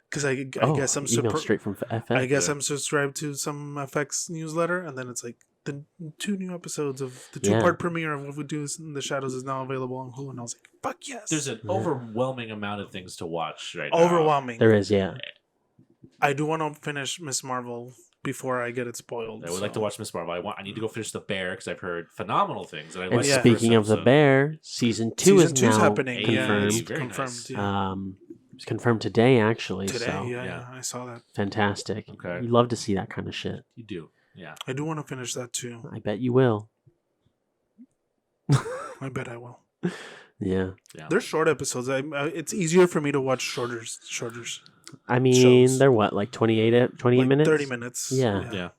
because I guess I'm email straight from FX. I guess I'm subscribed to some FX newsletter, and then it's like the 2 new episodes of the 2-part premiere of What We Do in the Shadows is now available on Hulu, and I was like, fuck yes. There's an overwhelming amount of things to watch right now. overwhelming. There is, yeah. I do want to finish Miss Marvel before I get it spoiled. I would like to watch Miss Marvel. I need to go finish The Bear because I've heard phenomenal things. And I And like the first speaking of The episode. Bear, season 2 is Season 2's now happening. confirmed. Yeah, it's Very confirmed. nice. Yeah. It's confirmed today, actually. Today, so yeah, I saw that. fantastic. Okay. You love to see that kind of shit. You do. Yeah. I do want to finish that too. I bet you will. I bet I will. Yeah. They're short episodes. It's easier for me to watch shorters. I mean, Shows. they're what, like 28 Like minutes? 30 minutes. Yeah.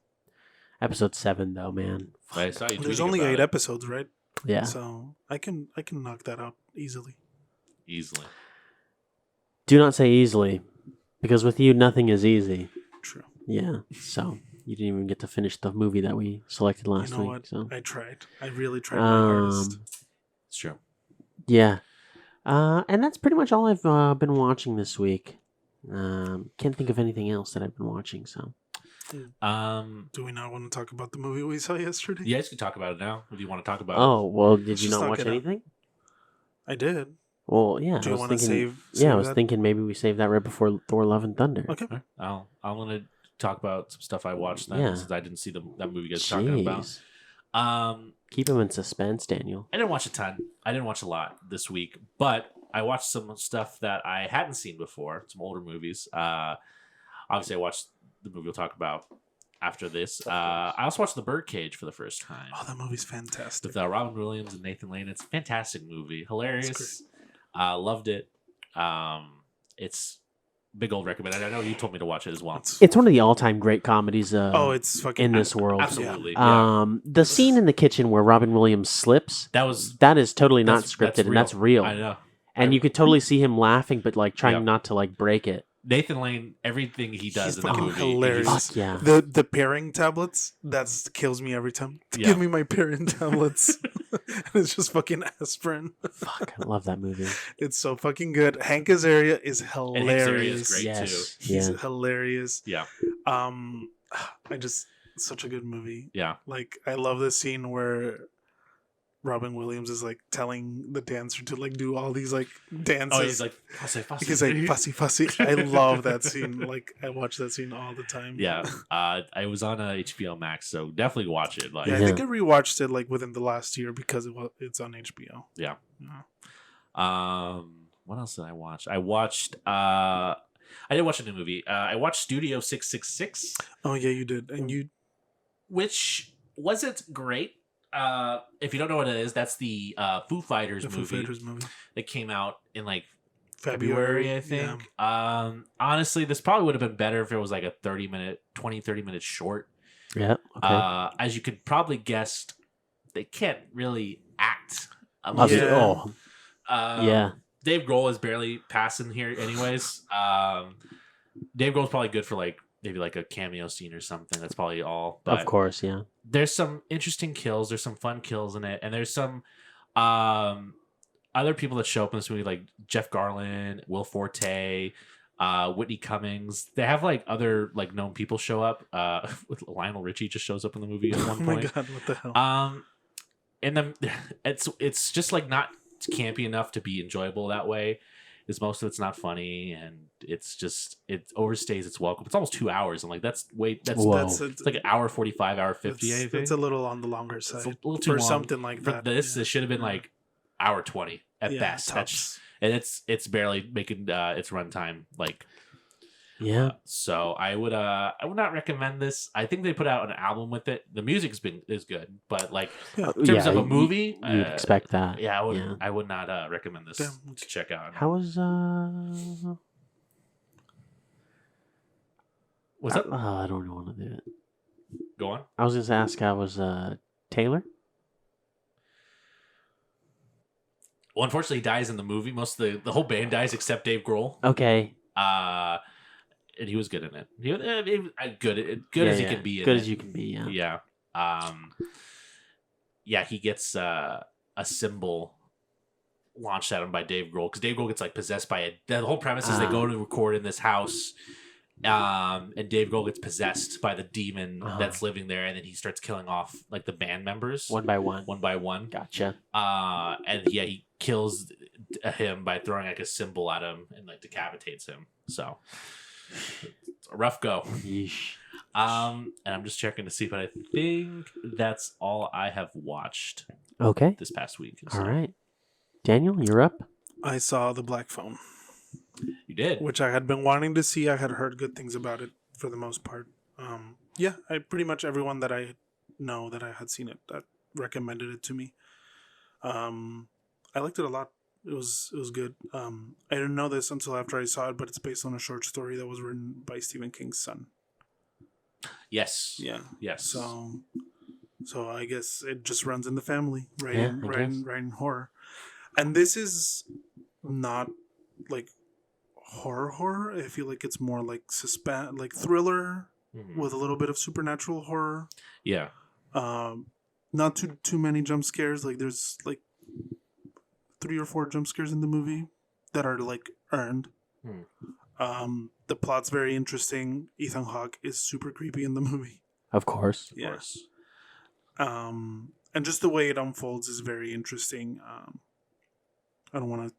Episode 7, though, man. I saw you There's tweeting only about 8 it. episodes, right? Yeah. So I can knock that out easily. Easily. Do not say easily, because with you, nothing is easy. True. Yeah. So you didn't even get to finish the movie that we selected last You know week. what? So I tried. I really tried my hardest. It's true. yeah. And that's pretty much all I've been watching this week. Can't think of anything else that I've been watching. So Do we not want to talk about the movie we saw yesterday? you guys can talk about it now if you want to talk about oh well, did Let's you just not knock watch it out. anything? I did. Well, yeah. Do I you was want to thinking. save I was that? thinking maybe we save that right before Thor: Love and Thunder. Okay. it. I'm gonna talk about some stuff I watched then Yeah. since I didn't see that movie you guys talking about. Jeez. Keep him in suspense, Daniel. I didn't watch a ton. I didn't watch a lot this week, but I watched some stuff that I hadn't seen before. Some older movies. Obviously, I watched the movie we'll talk about after this. I also watched The Birdcage for the first time. Oh, that movie's fantastic. With Robin Williams and Nathan Lane. It's a fantastic movie. Hilarious. It's Loved it. It's big old recommend. I know you told me to watch it as well. It's one of the all-time great comedies. It's fucking in this world. Absolutely. Yeah. The scene in the kitchen where Robin Williams slips. That is totally not that's scripted, and that's real. I know. And you could totally see him laughing, but like trying not to like break it. Nathan Lane, everything he does He's in the fucking movie, hilarious. Fuck yeah. The pairing tablets, that kills me every time. Yeah. Give me my pairing tablets. And it's just fucking aspirin. Fuck, I love that movie. It's so fucking good. Hank Azaria is And Hank Azaria hilarious. is great Yes. too. He's Yeah. hilarious. Yeah. Such a good movie. Yeah. Like, I love this scene where Robin Williams is like telling the dancer to like do all these like dances. Oh, he's like fussy. He's like fussy. I love that scene. Like, I watch that scene all the time. Yeah. I was on HBO Max, so definitely watch it. Like, Yeah, I think I rewatched it like within the last year because it's on HBO. yeah. Yeah. What else did I watch? I didn't watch a new movie. I watched Studio 666, Oh yeah, you did, and you. which wasn't great. If you don't know what it is, that's the Foo Fighters The movie Foo Fighters movie. that came out in like February, I think. Honestly, this probably would have been better if it was like a 30 minute short. Yeah. Okay. As you could probably guess, they can't really act. Yeah. Yeah. Dave Grohl is barely passing here anyways. Dave Grohl's probably good for like maybe like a cameo scene or something. That's probably all. But Of course, yeah. there's some interesting kills. There's some fun kills in it. And there's some other people that show up in this movie, like Jeff Garland, Will Forte, Whitney Cummings. They have like other like known people show up. Lionel Richie just shows up in the movie at one Oh my point. god, what the hell? And then it's just like not campy enough to be enjoyable that way. is most of it's not funny, and it's just it overstays its welcome. It's almost 2 hours. I'm like, that's it's like an hour 45, hour 50. I think it's a little on the longer it's side a little too for long. something like For that. this, it should have been like hour 20 at best. Tops. And it's barely making its runtime like. Yeah. So I would not recommend this. I think they put out an album with it. The music is good, but like in terms of a movie, you would expect that. Yeah, I would not recommend this to check out. How was What's up? I don't want to do it. Go on. I was gonna ask how was Taylor? Well, unfortunately, he dies in the movie. Most of the whole band dies except Dave Grohl. Okay. And he was good in it. He was good as he can be. Good as you can be. Yeah. Yeah. He gets a symbol launched at him by Dave Grohl because Dave Grohl gets like possessed by it. The whole premise is they go to record in this house, and Dave Grohl gets possessed by the demon that's living there, and then he starts killing off like the band members one by one. And Gotcha. yeah, he kills him by throwing like a symbol at him and like decapitates him. So. It's a rough go. Yeesh. And I'm just checking to see, but I think that's all I have watched. Okay. This past week. So. All right, Daniel, you're up. I saw The Black Phone. You did, which I had been wanting to see. I had heard good things about it for the most part. I pretty much everyone that I know that I had seen it that recommended it to me. I liked it a lot. It was good. I didn't know this until after I saw it, but it's based on a short story that was written by Stephen King's son. Yes. Yeah. Yes. So I guess it just runs in the family, writing horror. And this is not like horror. I feel like it's more like suspense, like thriller with a little bit of supernatural horror. Yeah. Not too many jump scares. Like there's like 3 or 4 jump scares in the movie that are like earned. The plot's very interesting. Ethan Hawke is super creepy in the movie. Of course. Yeah. And just the way it unfolds is very interesting. I don't want to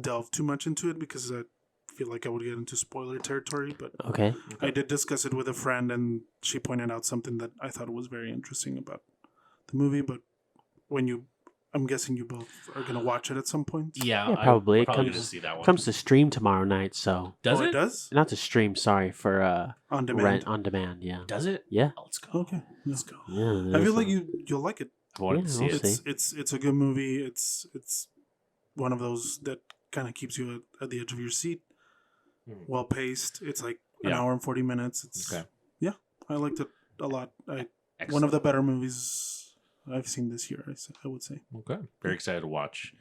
delve too much into it because I feel like I would get into spoiler territory, but okay. I did discuss it with a friend and she pointed out something that I thought was very interesting about the movie, but I'm guessing you both are going to watch it at some point. Yeah, probably. It comes to stream tomorrow night, so. Does it? Does? Not to stream, sorry, for on demand. On demand, yeah. Does it? Yeah. Oh, let's go. Okay. Let's go. Yeah, I feel like you'll like it. I wanted to see it. It's a good movie. It's one of those that kind of keeps you at the edge of your seat. Well paced. It's like an hour and 40 minutes. It's I liked it a lot. One of the better movies I've seen this year, I would say. Okay. Very excited to watch.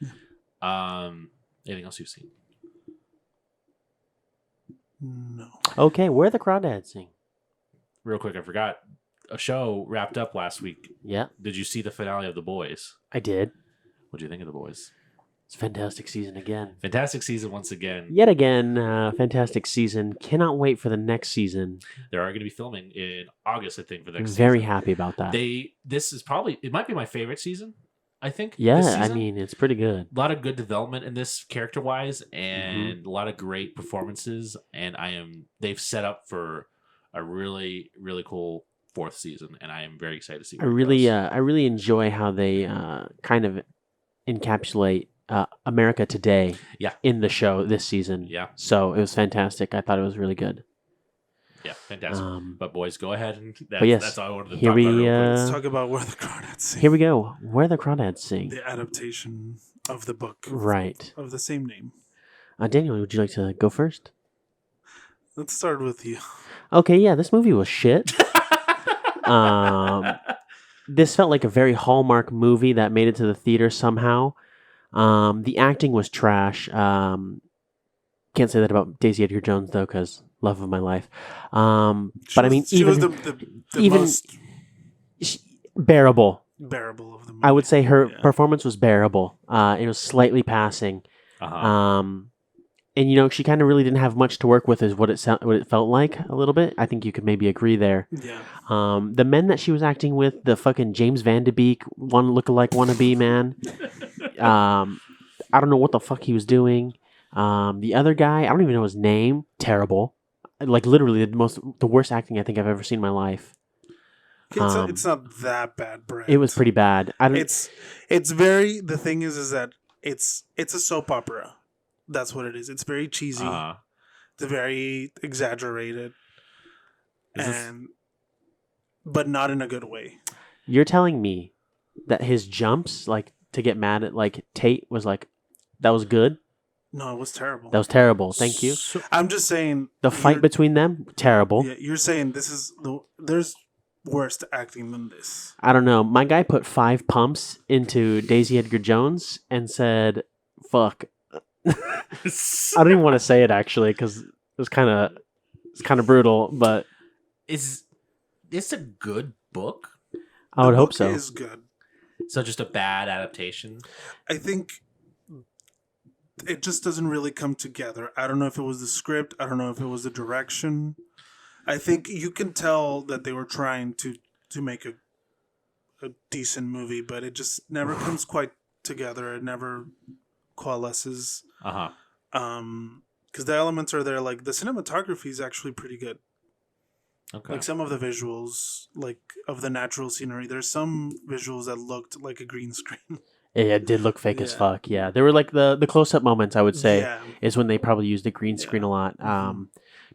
Anything else you've seen? No. Okay, where the Crawdads Sing? Real quick, I forgot. A show wrapped up last week. Yeah. Did you see the finale of The Boys? I did. What do you think of The Boys? It's a fantastic season again. Fantastic season once again. Yet again, fantastic season. Cannot wait for the next season. They are going to be filming in August, I think, for the next Very season. happy about that. This is probably, it might be my favorite season, I think. Yeah, I mean, it's pretty good. A lot of good development in this character-wise and a lot of great performances. And they've set up for a really, really cool 4th season. And I am very excited to see where I really enjoy how they kind of encapsulate America today in the show this season. Yeah. So it was fantastic. I thought it was really good. Yeah, fantastic. But boys, go ahead and that's all I wanted to talk about. Let's talk about Where the Crawdads Sing. Here we go. Where the Crawdads Sing. The adaptation of the book. Right. Of the same name. Daniel, would you like to go first? Let's start with you. Okay, yeah, this movie was shit. This felt like a very Hallmark movie that made it to the theater somehow. The acting was trash. Can't say that about Daisy Edgar Jones though, because love of my life. But I mean, even most bearable of the movie. I would say her performance was bearable. It was slightly passing. And she kind of really didn't have much to work with, is what it felt like a little bit. I think you could maybe agree there. Yeah. The men that she was acting with, the fucking James Van De Beek lookalike wannabe man. I don't know what the fuck he was doing. The other guy, I don't even know his name. Terrible. Like literally the worst acting I think I've ever seen in my life. It's not that bad, Brett. It was pretty bad. It's very. The thing is that it's a soap opera. That's what it is. It's very cheesy. It's very exaggerated, but not in a good way. You're telling me that his jumps, like to get mad at like Tate, was like that was good? No, it was terrible. That was terrible. Thank you. I'm just saying The fight between them, terrible. Yeah, you're saying there's worse acting than this. I don't know. My guy put 5 pumps into Daisy Edgar Jones and said, "Fuck." I don't even want to say it actually because it's kind of brutal, but Is this a good book? I would hope The so. book is good. So just a bad adaptation? I think it just doesn't really come together. I don't know if it was the script. I don't know if it was the direction. I think you can tell that they were trying to make a decent movie, but it just never comes quite together. It never coalesces. Because the elements are there. Like the cinematography is actually pretty good. Okay. Like some of the visuals, like of the natural scenery. There's some visuals that looked like a green screen. Yeah, it did look fake as fuck. Yeah, there were like the close-up moments. I would say is when they probably used the green screen a lot.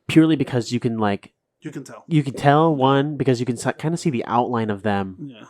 Purely because you can tell. You can tell one because you can kind of see the outline of them. Yeah.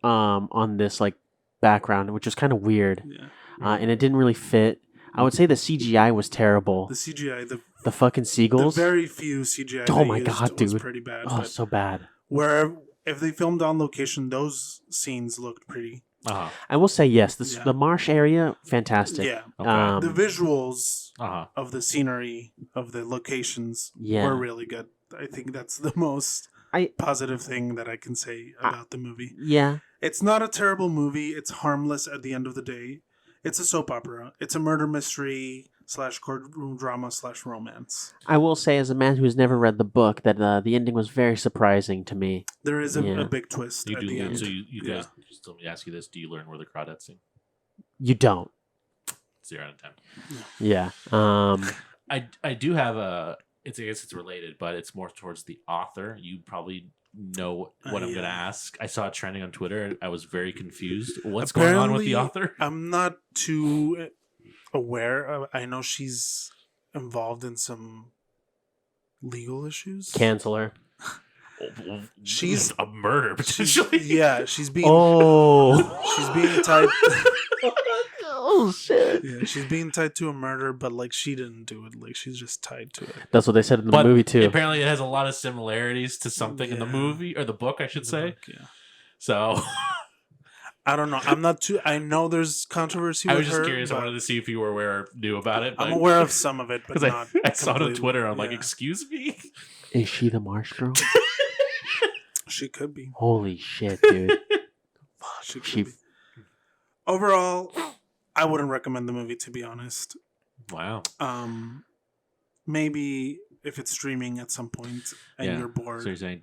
On this like background, which was kind of weird. Yeah. And it didn't really fit. I would say the CGI was terrible. The CGI, the fucking seagulls. The very few CGI. Oh my god, dude! Was pretty bad. Oh, so bad. Where if they filmed on location, those scenes looked pretty. I will say yes. The marsh area, fantastic. Yeah. Okay. The visuals of the scenery of the locations were really good. I think that's the most positive thing that I can say about the movie. Yeah. It's not a terrible movie. It's harmless at the end of the day. It's a soap opera. It's a murder mystery / courtroom drama / romance. I will say, as a man who has never read the book, that the ending was very surprising to me. There is a big twist at the end. So you guys, just let me ask you this: do you learn where the crawdads sing? You don't. 0 out of 10. Yeah. I do have a. I guess it's related, but it's more towards the author. You probably know what I'm going to ask. I saw it trending on Twitter. I was very confused. What's going on with the author? I'm not too aware. I know she's involved in some legal issues. Cancel her. She's a murder potentially. She's being. She's being tied. Oh shit! Yeah, she's being tied to a murder, but like she didn't do it. Like she's just tied to it. That's what they said in the movie too. Apparently, it has a lot of similarities to something in the movie or the book, I should say. So I don't know. I'm not too. I know there's controversy. I was just curious. I wanted to see if you were aware or knew about it. I'm aware of some of it, but not. I saw it on Twitter. I'm like, excuse me. Is she the marsh girl? She could be. Holy shit, dude. She could be. Overall, I wouldn't recommend the movie, to be honest. Wow. Maybe if it's streaming at some point and you're bored. So you're saying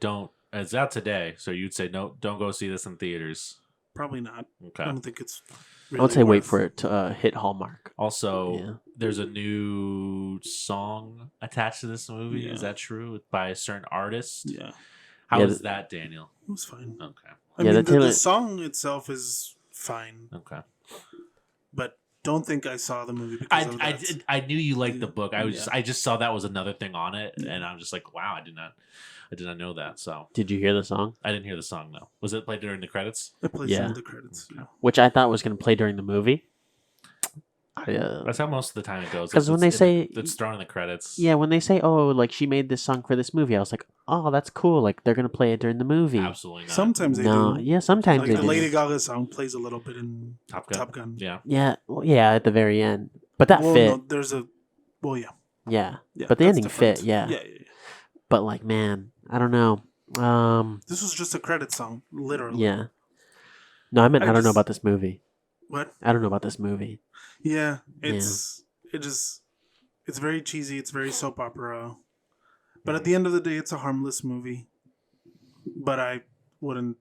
it's out today. So you'd say no, don't go see this in theaters. Probably not. Okay. I don't think it's. Really I would say wait for it to hit Hallmark. Also, there's a new song attached to this movie. Yeah. Is that true? By a certain artist? Yeah. How is that, Daniel? It was fine. Okay. I mean, the song itself is fine. Okay. But don't think I saw the movie because of that. I knew you liked the book. I just saw that was another thing on it, and I'm just like, wow, I did not know that. So did you hear the song? I didn't hear the song though. Was it played during the credits? It played during the credits. Yeah. Which I thought was going to play during the movie. That's how most of the time it goes. Because when they say it's thrown in the credits. Yeah, when they say, "Oh, like she made this song for this movie," I was like, "Oh, that's cool. Like they're gonna play it during the movie." Absolutely not. Sometimes they do. Yeah, sometimes they the do. Lady Gaga song plays a little bit in Top Gun. Yeah. Yeah, at the very end. But that fit. No, there's a. Well, yeah. Yeah, but the ending fit. Yeah. But like, man, I don't know. This was just a credit song, literally. Yeah. No, I meant I don't know about this movie. What? I don't know about this movie. Yeah, it's very cheesy. It's very soap opera, but at the end of the day, it's a harmless movie. But I wouldn't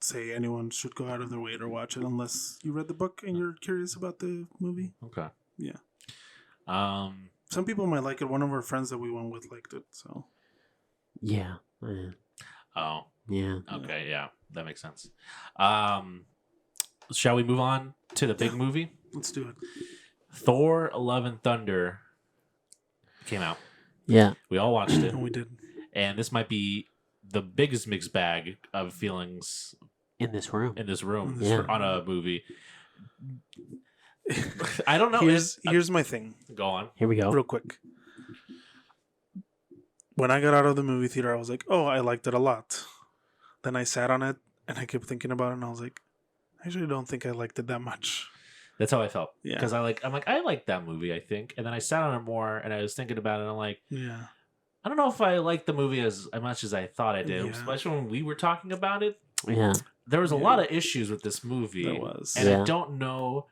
say anyone should go out of their way to watch it unless you read the book and you're curious about the movie. Okay. Yeah. Some people might like it. One of our friends that we went with liked it. So Yeah. Oh, Yeah. okay, yeah, that makes sense. Shall we move on to the big movie? let's do it. Thor: Love and Thunder came out. Yeah. We all watched it, And we did. and this might be the biggest mixed bag of feelings In this room. in this room Yeah. on a movie. I don't know. Here's my thing. Go on. Here we go. Real quick. When I got out of the movie theater, I was like, oh, I liked it a lot. Then I sat on it and I kept thinking about it and I was like, I actually don't think I liked it that much. That's how I felt. Yeah. Because I like that movie, I think. And then I sat on it more and I was thinking about it and I'm like, Yeah. I don't know if I liked the movie as much as I thought I did. Yeah. Especially when we were talking about it. Yeah. There was a Yeah. lot of issues with this movie. There was. And Yeah. I don't know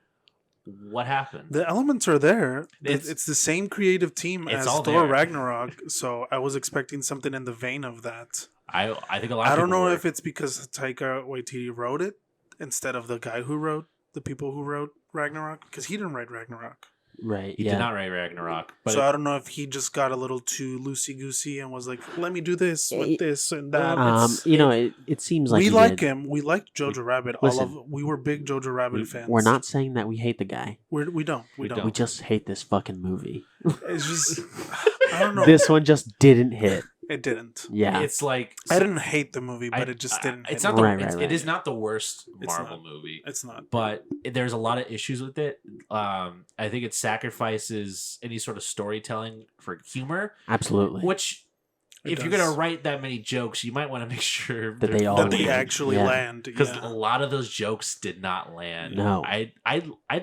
what happened. The elements are there. It's- It's the same creative team It's as all Thor there. Ragnarok, so I was expecting something in the vein of that. I think a lot of I don't people know were. if it's because Taika Waititi wrote it instead of the guy who wrote the people who wrote Ragnarok, because he didn't write Ragnarok. Right. He yeah. did not write Ragnarok. But So I don't know if he just got a little too loosey goosey and was like, "Let me do this with this and that." It seems like we he like did. him. We like Jojo Rabbit. Listen. We were big Jojo Rabbit fans. We're not saying that we hate the guy. We don't. We don't. We just hate this fucking movie. It's just. I don't know. This one just didn't hit. It didn't. Yeah. it's like I didn't hate the movie, but it just didn't. It's hit not me. the. Right, it's, right, It is right. not the worst It's Marvel not. movie. It's not. But there's a lot of issues with it. I think it sacrifices any sort of storytelling for humor, Absolutely. which It if you're does. gonna write that many jokes, you might want to make sure That they all That they land. actually Yeah. land. because Yeah. a lot of those jokes did not land. No. I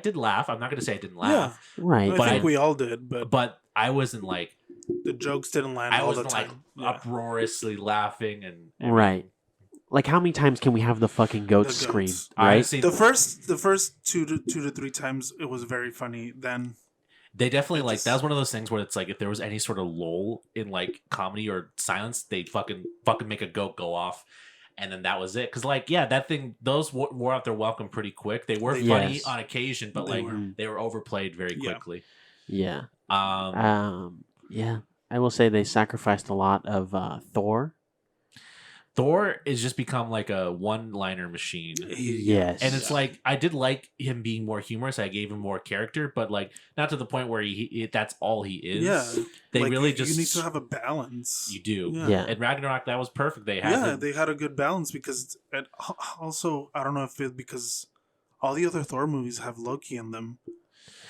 did laugh. I'm not gonna say I didn't Yeah. laugh, Right. I But think I- we all did, but I wasn't like the jokes didn't land I all the wasn't like time. Yeah. uproariously laughing and Right. Like, how many times can we have the fucking goats The scream? goats. Right? Honestly, The first two to three times it was very funny. Then they definitely like just- that was one of those things where it's like if there was any sort of lull in like comedy or silence, they'd fucking make a goat go off, and then that was it. Because like that thing, those wore out their welcome pretty quick. They were They- funny Yes. on occasion, but They like were. they were overplayed very Yeah. quickly. Yeah. Um, Yeah. I will say they sacrificed a lot of Thor. Thor has just become like a one-liner machine. Yes. And it's like I did like him being more humorous. I gave him more character, but like not to the point where that's all he is. Yeah. they like, really you just need to have a balance. you do. Yeah. And Ragnarok, that was perfect. They had Yeah, the- they had a good balance because and also I don't know if it because all the other Thor movies have Loki in them,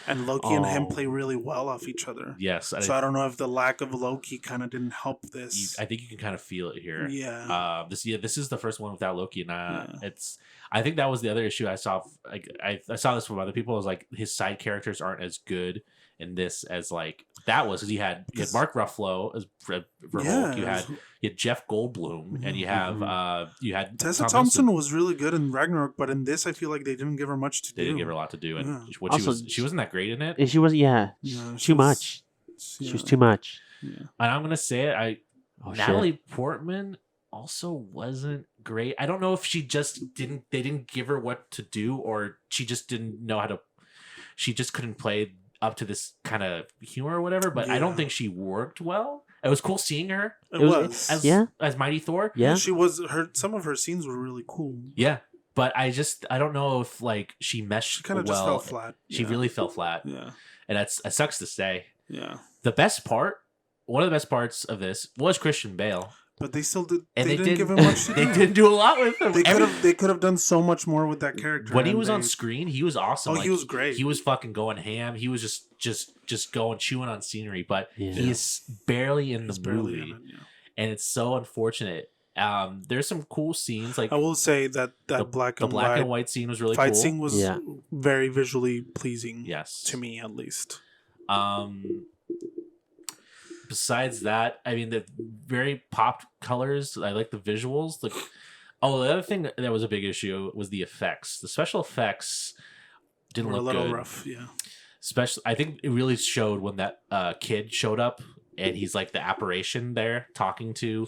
and Loki and him Oh. play really well off each other. yes. So I don't know if the lack of Loki kind of didn't help this. I think you can kind of feel it here. Yeah. This is the first one without Loki, and Yeah. it's. I think that was the other issue I saw. Like I saw this from other people. Was like his side characters aren't as good in this as like that was because you had Mark Ruffalo as for Hulk. You had Jeff Goldblum, and you had Tessa Tom Thompson Hiddleston. was really good in Ragnarok, but in this I feel like they didn't give her much to They do. didn't give her a lot to do, and Yeah. what Also, she wasn't that great in it. And she was, yeah. Yeah, Too much. She was too much. Yeah. And I'm gonna say it. Oh, Natalie shit. Portman also wasn't great. I don't know if she just didn't. They didn't give her what to do, or she just didn't know how to. She just couldn't play up to this kind of humor or whatever. But I don't Yeah. think she worked well. It was cool seeing her It It was- was. as Yeah. as Mighty Thor. Yeah. She was some of her scenes were really cool. Yeah, but I don't know if like she meshed She kind of well. just fell flat. She Yeah. really fell flat, Yeah. and it sucks to say. Yeah. The best part, one of the best parts of this was Christian Bale. But they still did. And they they didn't give him didn't- much to They do. didn't do a lot with him. They could have done so much more with that character. When he and was on they- screen, he was awesome. Oh, he was great. He was fucking going ham. He was just going chewing on scenery, but Yeah. he's barely in He's the barely movie, in it, yeah. and it's so unfortunate. There's some cool scenes, like I will say that black the and black white and white scene was really fight cool. scene was Yeah. very visually pleasing. Yes. To me at least. Besides that, I mean, the very popped colors. I like the visuals. The other thing that was a big issue was the effects. The special effects didn't Or a look little good. rough, yeah. Especially, I think it really showed when that kid showed up, and he's like the apparition there talking to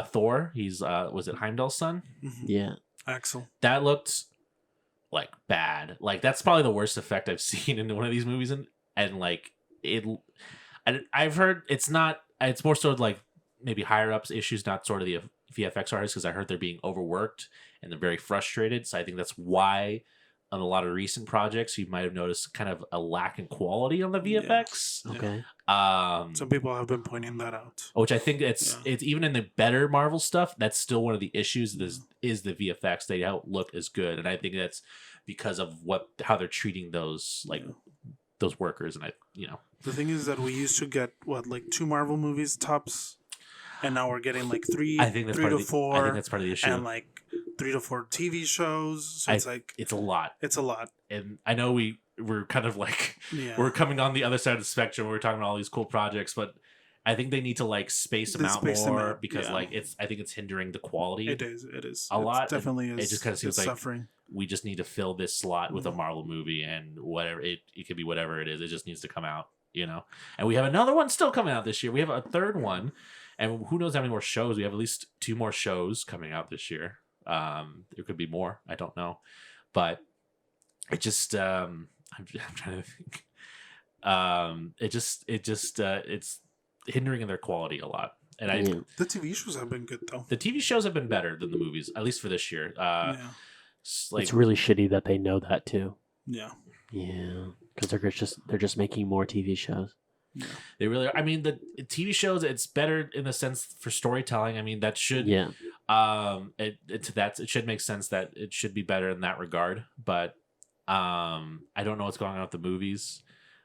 Thor. He's was it Heimdall's son? Mhm. Yeah. Axel. That looked like bad. Like that's probably the worst effect I've seen in one of these movies, and like I've heard it's not. It's more sort of like maybe higher ups issues, not sort of the VFX artists, because I heard they're being overworked and they're very frustrated. So I think that's why on a lot of recent projects you might have noticed kind of a lack in quality on the VFX. Okay. Some people have been pointing that out. Which I think it's even in the better Marvel stuff, that's still one of the issues. Is the VFX. They don't look as good, and I think that's because of how they're treating those those workers. And the thing is that we used to get like 2 Marvel movies tops, and now we're getting like 3. I think that's three part to of the, 4. I think that's part of the issue. And like 3 to 4 TV shows. So it's a lot. It's a lot. And I know we're kind of like we're coming on the other side of the spectrum. We're talking about all these cool projects, but I think they need to like space them out more because I think it's hindering the quality. It is a lot. Definitely is. It just kind of seems like suffering. We just need to fill this slot with a Marvel movie, and whatever it could be, whatever it is, it just needs to come out, And we have another one still coming out this year. We have a third one, and who knows how many more shows? We have at least 2 more shows coming out this year. There could be more. I don't know, but it just I'm trying to think. It's hindering their quality a lot. And the TV shows have been good though. The TV shows have been better than the movies, at least for this year. It's really shitty that they know that too. Yeah. Yeah, because they're just making more TV shows. Yeah. They really are. I mean, the TV shows, it's better in the sense for storytelling. I mean, that should it should make sense that it should be better in that regard. But I don't know what's going on with the movies.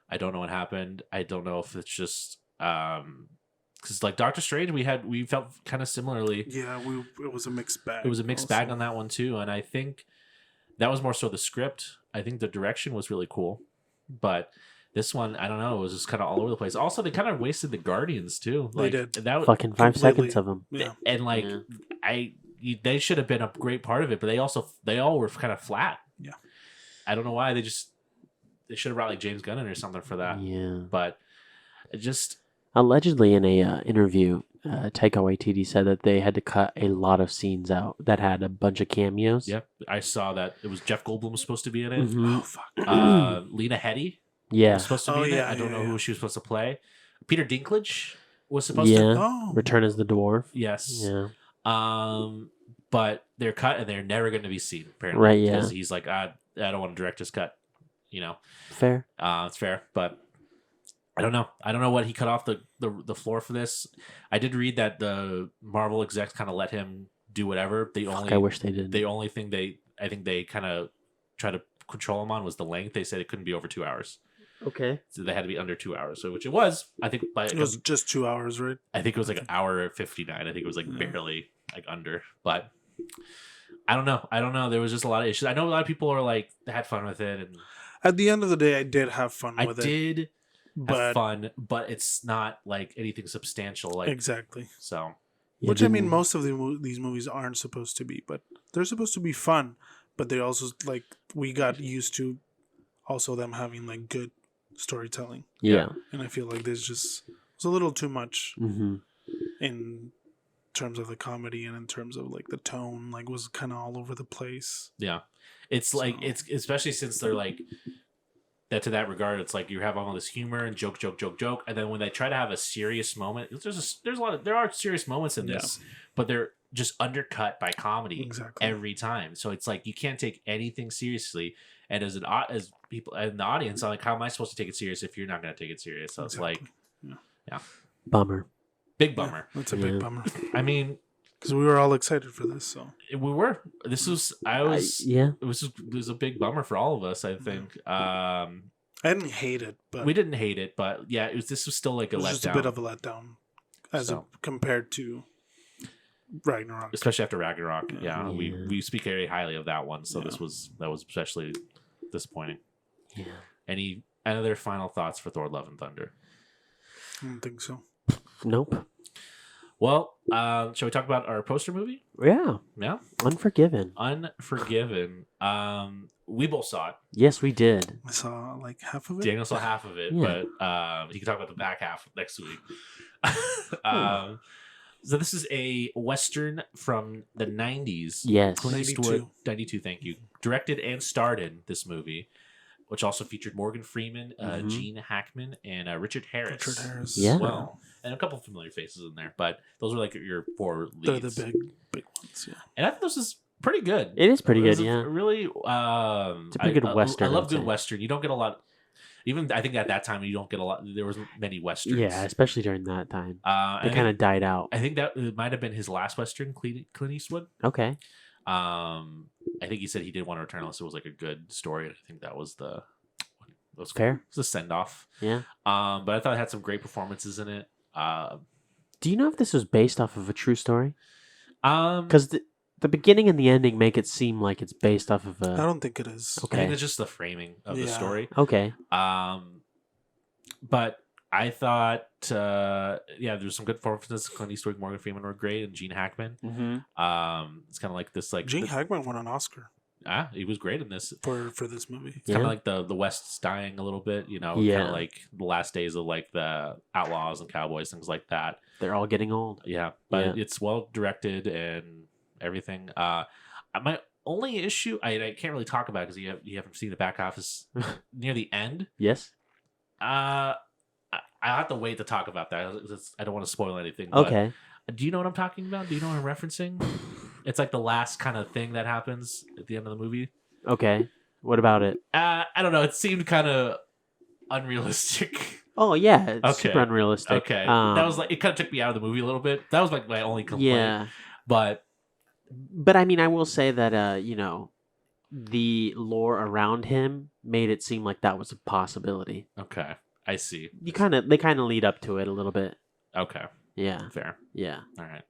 I don't know what happened. I don't know if it's just because like Doctor Strange, we felt kind of similarly. Yeah, it was a mixed bag. It was a mixed bag on that one too, and I think that was more so the script. I think the direction was really cool, but this one, I don't know, it was just kind of all over the place. Also, they kind of wasted the Guardians too. Like, they did. That fucking 5 seconds of them. Yeah. And like they should have been a great part of it, but they all were kind of flat. Yeah. I don't know why they should have brought like James Gunn in or something for that. Yeah. But it just allegedly in a interview, Taika Waititi said that they had to cut a lot of scenes out that had a bunch of cameos. Yep, I saw that. It was Jeff Goldblum was supposed to be in it. Mm-hmm. Oh fuck. Lena Headey. Yeah. Was supposed to be in it. I don't know who she was supposed to play. Peter Dinklage was supposed to. Return as the dwarf. Yes. Yeah. But they're cut and they're never going to be seen. Apparently, right? Yeah. Because he's like, I don't want to direct this cut. Fair. It's fair, but I don't know. I don't know what he cut off the floor for this. I did read that the Marvel execs kind of let him do whatever. I wish they did. The only thing I think they kind of try to control him on was the length. They said it couldn't be over 2 hours. Okay. So they had to be under 2 hours. So which it was. I think it was just 2 hours, right? I think it was like an hour 59. I think it was like barely like under. But I don't know. There was just a lot of issues. I know a lot of people are like had fun with it, and at the end of the day, I did have fun with it. I did have fun, but it's not like anything substantial. Like exactly. So, which I mean, most of these movies aren't supposed to be, but they're supposed to be fun. But they also like we got used to also them having like good storytelling. Yeah. And I feel like there's just it's a little too much in terms of the comedy and in terms of like the tone, like was kind of all over the place. Yeah. It's like it's especially since they're like that to that regard, it's like you have all this humor and joke, and then when they try to have a serious moment, there are serious moments in this, but they're just undercut by comedy every time. So it's like you can't take anything seriously, and as people in the audience, I'm like, how am I supposed to take it serious if you're not going to take it serious? So it's like, bummer, big bummer. That's a big bummer. I mean. Because we were all excited for this, so we were. This was. It was a big bummer for all of us. I think. I didn't hate it, but we didn't hate it. But yeah, this was still like a letdown. Just a bit of a letdown, compared to Ragnarok, especially after Ragnarok. Yeah, we speak very highly of that one. So that was especially disappointing. Yeah. Any other final thoughts for Thor: Love and Thunder? I don't think so. Nope. Well, shall we talk about our poster movie? Yeah. Yeah. Unforgiven. We both saw it. Yes, we did. I saw like half of it. Daniel saw half of it, but he can talk about the back half next week. So this is a Western from the 90s. Yes. 92, thank you. Directed and starred in this movie. which also featured Morgan Freeman, Mhm. Gene Hackman, and Richard Harris. Richard Harris. Yeah. As well. And a couple familiar faces in there, but those are like your 4 They're leads. the big ones. Yeah. And I think this is pretty good. It is pretty was good, a yeah. Really, It's a pretty good Western, I love I'd good say. Western. You don't get a lot. Even I think at that time you don't get a lot. There wasn't many Westerns. Yeah, especially during that time. They They kind of died out. I think that it might have been his last Western, Clint Eastwood. Okay. I think he said he didn't want to return unless it was like a good story. I think that was the Fair. It was a send off. Yeah. But I thought it had some great performances in it. Do you know if this was based off of a true story? Because Because the beginning and the ending make it seem like it's based off of I a. don't think it is. I Okay. think it's just the framing of the Yeah. story. Okay. But I thought, there's some good performances. Clint Eastwood, Morgan Freeman were great, and Gene Hackman. Mm-hmm. It's kind of like this, like Gene Hackman won an Oscar he was great in this. for this movie. It's kind Yeah. of like the West's dying a little bit, kind Yeah. of like the last days of like the outlaws and cowboys, things like that. They're all getting old. Yeah, but Yeah. it's well directed and everything. My only issue, I can't really talk about because you haven't seen the back half, is near the end. Yes. I have to wait to talk about that. I don't want to spoil anything. But Okay. do you know what I'm talking about? Do you know what I'm referencing? It's like the last kind of thing that happens at the end of the movie. Okay. What about it? I don't know. It seemed kind of unrealistic. Oh yeah, it's Okay. super unrealistic. Okay, that was like it. Kind of took me out of the movie a little bit. That was like my only complaint. Yeah. But But I mean, I will say that the lore around him made it seem like that was a possibility. okay, I see. They kind of lead up to it a little bit. Okay, Yeah. fair. Yeah. All right.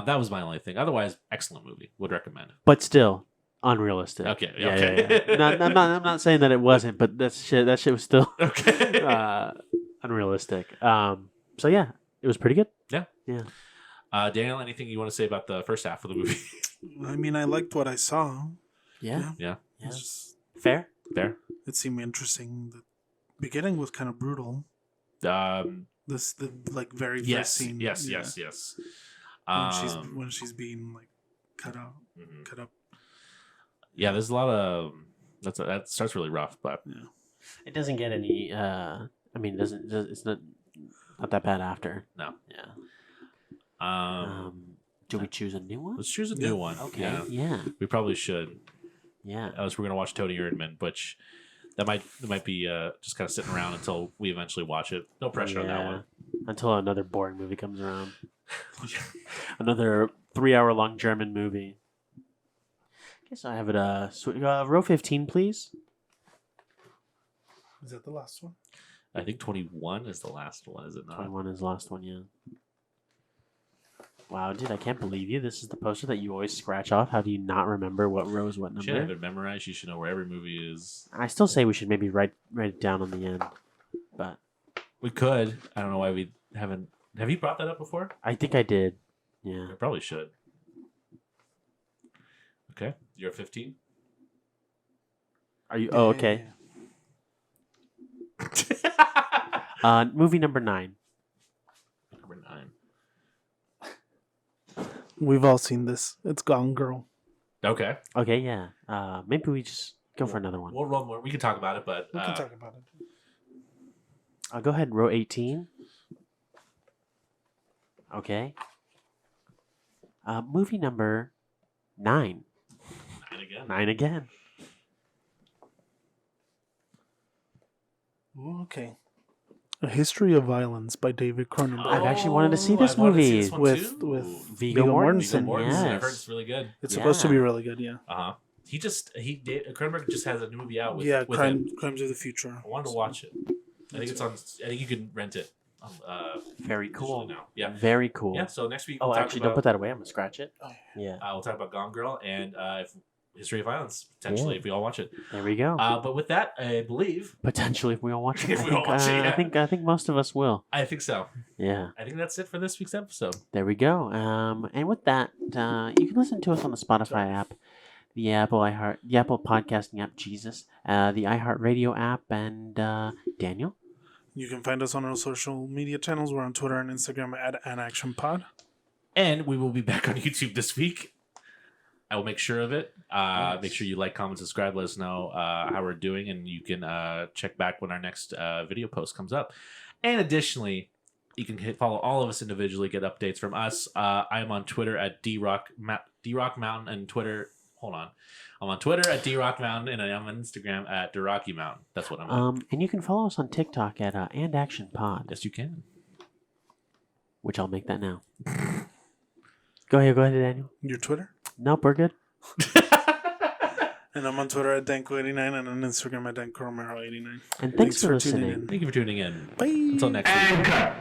That was my only thing. Otherwise, excellent movie. Would recommend. But still unrealistic. Okay, Yeah. okay. Yeah. I'm not saying that it wasn't, but that shit was still Okay. unrealistic. So yeah, it was pretty good. Yeah. Yeah. Daniel, anything you want to say about the first half of the movie? I mean, I liked what I saw. Yeah. Yeah. It's just, Fair. Fair. it seemed interesting. The beginning was kind of brutal. The very first Yes. scene. Yes. yeah, Yes. Yes. When she's being like cut out, Mhm. cut up. Yeah, there's a lot of that starts really rough, but Yeah. It doesn't get any. I mean, it's not that bad after. no. Yeah. Do Um, we choose a new one? let's choose a Yeah. new one. Okay. Yeah, Yeah. we probably should. Yeah. Unless we're gonna watch Tony Erdmann, which that might be just kind of sitting around until we eventually watch it. No pressure on that Yeah. one. Until another boring movie comes around. Another 3-hour-long German movie. Guess I have it. Row 15, please. Is that the last one? I think 21 is the last one, is it not? 21 is the last one, yeah. Wow, dude, I can't believe you. This is the poster that you always scratch off. How do you not remember what row is what You should have number? it memorized. You should know where every movie is. I still say we should maybe write it down on the end. But We could. I don't know why we haven't. Have you brought that up before? I think I did. Yeah. I probably should. Okay, you're at 15. Are you? Oh, okay. Movie number 9. Number 9. We've all seen this. It's Gone Girl. Okay, Okay, yeah. Maybe we just go for another one. we'll roll more. We can talk about it, but We can talk about it. I'll go ahead. Row 18. Okay. Movie number 9. and again. 9 again. Ooh, okay. A History of Violence by David Cronenberg. I've actually wanted to see Oh, this I wanted to see movie this one with- too. with Viggo Viggo Mortensen. Viggo Mortensen. I've heard Yes. it's really good. It's supposed to Yeah. be really good, yeah. Cronenberg just has a new movie out with, Yeah, with him. Crimes of the Future. I wanted to watch it. I think it's on. I think you can rent it. Very cool. digitally now. Yeah. Very cool. Yeah. So next week Oh, we'll talk actually, about, don't put that away. I'm going to scratch it. Oh, Yeah. we'll talk about Gone Girl and History of Violence potentially Yeah. if we all watch it. There we go. But with that, I believe Potentially, if we all watch it. If we all watch it, yeah. I think most of us will. I think so. Yeah. I think that's it for this week's episode. There we go. And with that, you can listen to us on the Spotify app, the Apple podcasting app, Jesus, the iHeartRadio app, and Daniel. You can find us on our social media channels. We're on Twitter and Instagram at AnActionPod. And we will be back on YouTube this week. I will make sure of it. Make sure you like, comment, subscribe. Let us know how we're doing, and you can check back when our next video post comes up. And additionally, you can follow all of us individually, get updates from us. I am on Twitter at drock Mountain, and Twitter. Hold on, I'm on Twitter at drock Mountain, and I'm on Instagram at drocky Mountain. That's what I'm on. And you can follow us on TikTok at And Action Pod. Yes, you can. Which I'll make that now. Go ahead, Daniel. Your Twitter? Nope, we're good. And I'm on Twitter at Danko89 and on Instagram at DankoRomero89. And thanks for tuning listening. in. Thank you for tuning in. Bye. Until next week.